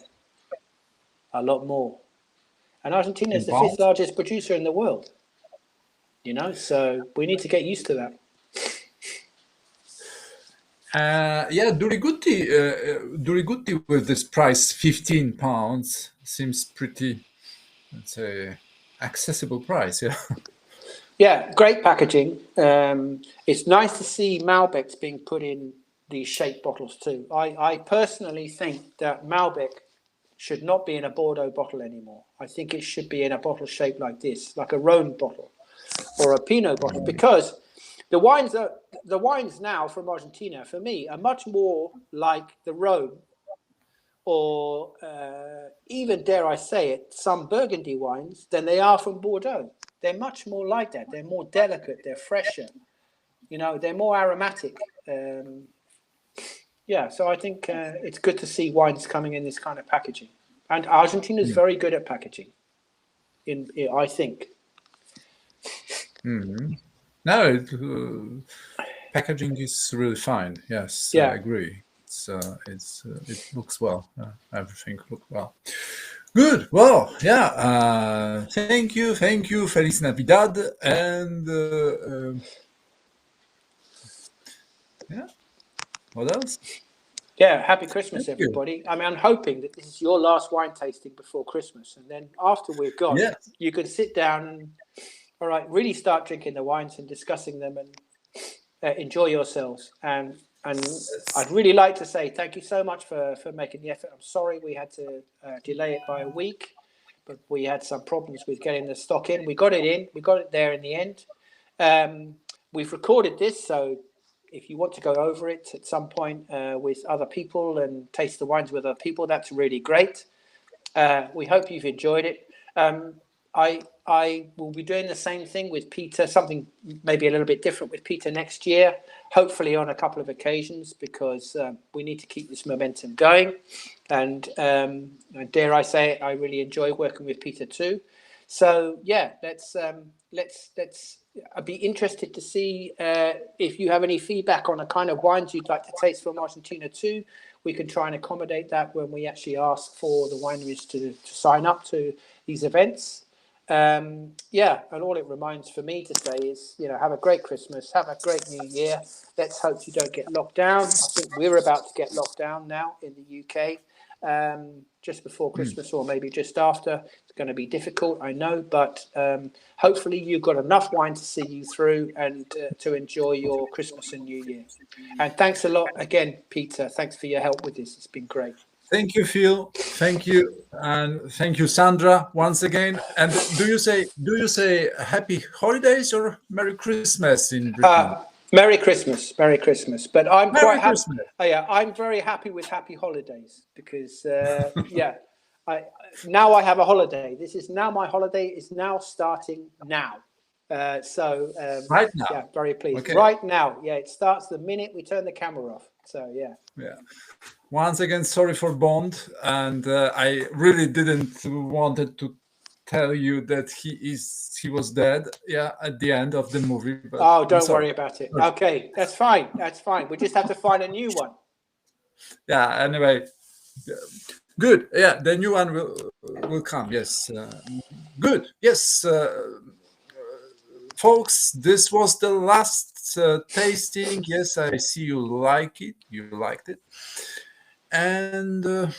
[SPEAKER 2] A lot more. And Argentina is the fifth largest producer in the world. So we need to get used to that.
[SPEAKER 1] Duriguti with this price, £15, seems pretty, let's say, accessible price. Yeah.
[SPEAKER 2] Yeah, great packaging. It's nice to see Malbecs being put in these shaped bottles too. I personally think that Malbec should not be in a Bordeaux bottle anymore. I think it should be in a bottle shaped like this, like a Rhone bottle or a Pinot bottle, because the wines now from Argentina, for me, are much more like the Rhone, or even, dare I say it, some Burgundy wines than they are from Bordeaux. They're much more like that. They're more delicate. They're fresher. They're more aromatic. So I think it's good to see wines coming in this kind of packaging. And Argentina is very good at packaging, I think.
[SPEAKER 1] Mm-hmm. No, packaging is really fine. Yes, I agree. It looks well. Everything looks well. Good. Well, yeah. Thank you. Feliz Navidad, and yeah. What else?
[SPEAKER 2] Yeah, happy Christmas, everybody. I mean, I'm hoping that this is your last wine tasting before Christmas, and then after we're gone, you can sit down and, all right, really start drinking the wines and discussing them and enjoy yourselves. And I'd really like to say thank you so much for making the effort. I'm sorry we had to delay it by a week, but we had some problems with getting the stock in. We got it in. We got it there in the end. We've recorded this, so if you want to go over it at some point with other people and taste the wines with other people, that's really great. We hope you've enjoyed it. I will be doing the same thing with Peter, something maybe a little bit different with Peter next year, hopefully on a couple of occasions, because we need to keep this momentum going. And dare I say it, I really enjoy working with Peter too. So yeah, let's. I'd be interested to see if you have any feedback on the kind of wines you'd like to taste from Argentina too. We can try and accommodate that when we actually ask for the wineries to sign up to these events. Yeah, and all it reminds for me to say is, have a great Christmas, have a great New Year. Let's hope you don't get locked down. I think we're about to get locked down now in the UK. Just before Christmas or maybe just after. It's going to be difficult, I know, but hopefully you've got enough wine to see you through and to enjoy your Christmas and New Year. And thanks a lot again, Peter. Thanks for your help with this. It's been great.
[SPEAKER 1] Thank you, Phil. Thank you, and thank you, Sandra, once again. And do you say Happy Holidays or Merry Christmas in Britain?
[SPEAKER 2] Merry Christmas, Merry Christmas. But I'm
[SPEAKER 1] Merry
[SPEAKER 2] quite happy.
[SPEAKER 1] Christmas.
[SPEAKER 2] Yeah, I'm very happy with Happy Holidays because now I have a holiday. This is now my holiday is now starting now.
[SPEAKER 1] Right now.
[SPEAKER 2] Yeah, very pleased.
[SPEAKER 1] Okay.
[SPEAKER 2] Right now, yeah, it starts the minute we turn the camera off. So yeah.
[SPEAKER 1] Yeah. Once again, sorry for Bond, and I really didn't wanted to tell you that he was dead. Yeah, at the end of the movie. But
[SPEAKER 2] oh, don't worry about it. Okay, that's fine. That's fine. We just have to find a new one.
[SPEAKER 1] Yeah. Anyway, good. Yeah, the new one will come. Yes. Good. Yes. Folks, this was the last tasting. Yes, I see you like it. You liked it. And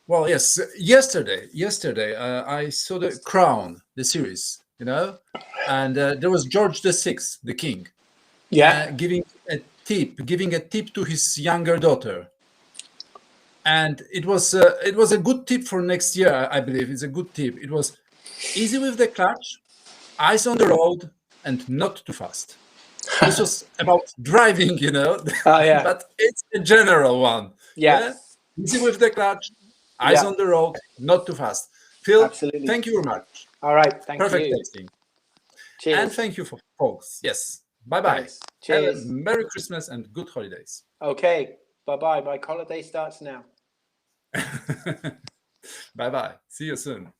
[SPEAKER 1] well, yes, yesterday I saw the Crown, the series, and there was George VI, the king, giving a tip to his younger daughter, and it was a good tip for next year. I believe it's a good tip. It was easy with the clutch, eyes on the road, and not too fast. This was about driving,
[SPEAKER 2] Oh, yeah.
[SPEAKER 1] but it's a general one.
[SPEAKER 2] Yeah.
[SPEAKER 1] Easy with the clutch, eyes on the road, not too fast. Phil,
[SPEAKER 2] absolutely.
[SPEAKER 1] Thank you very much.
[SPEAKER 2] All right, thank
[SPEAKER 1] Perfect
[SPEAKER 2] you.
[SPEAKER 1] tasting.
[SPEAKER 2] Cheers.
[SPEAKER 1] And thank you, folks. Yes. Bye-bye.
[SPEAKER 2] Thanks. Cheers.
[SPEAKER 1] Have a Merry Christmas and good holidays.
[SPEAKER 2] Okay. Bye-bye. My holiday starts now.
[SPEAKER 1] Bye-bye. See you soon.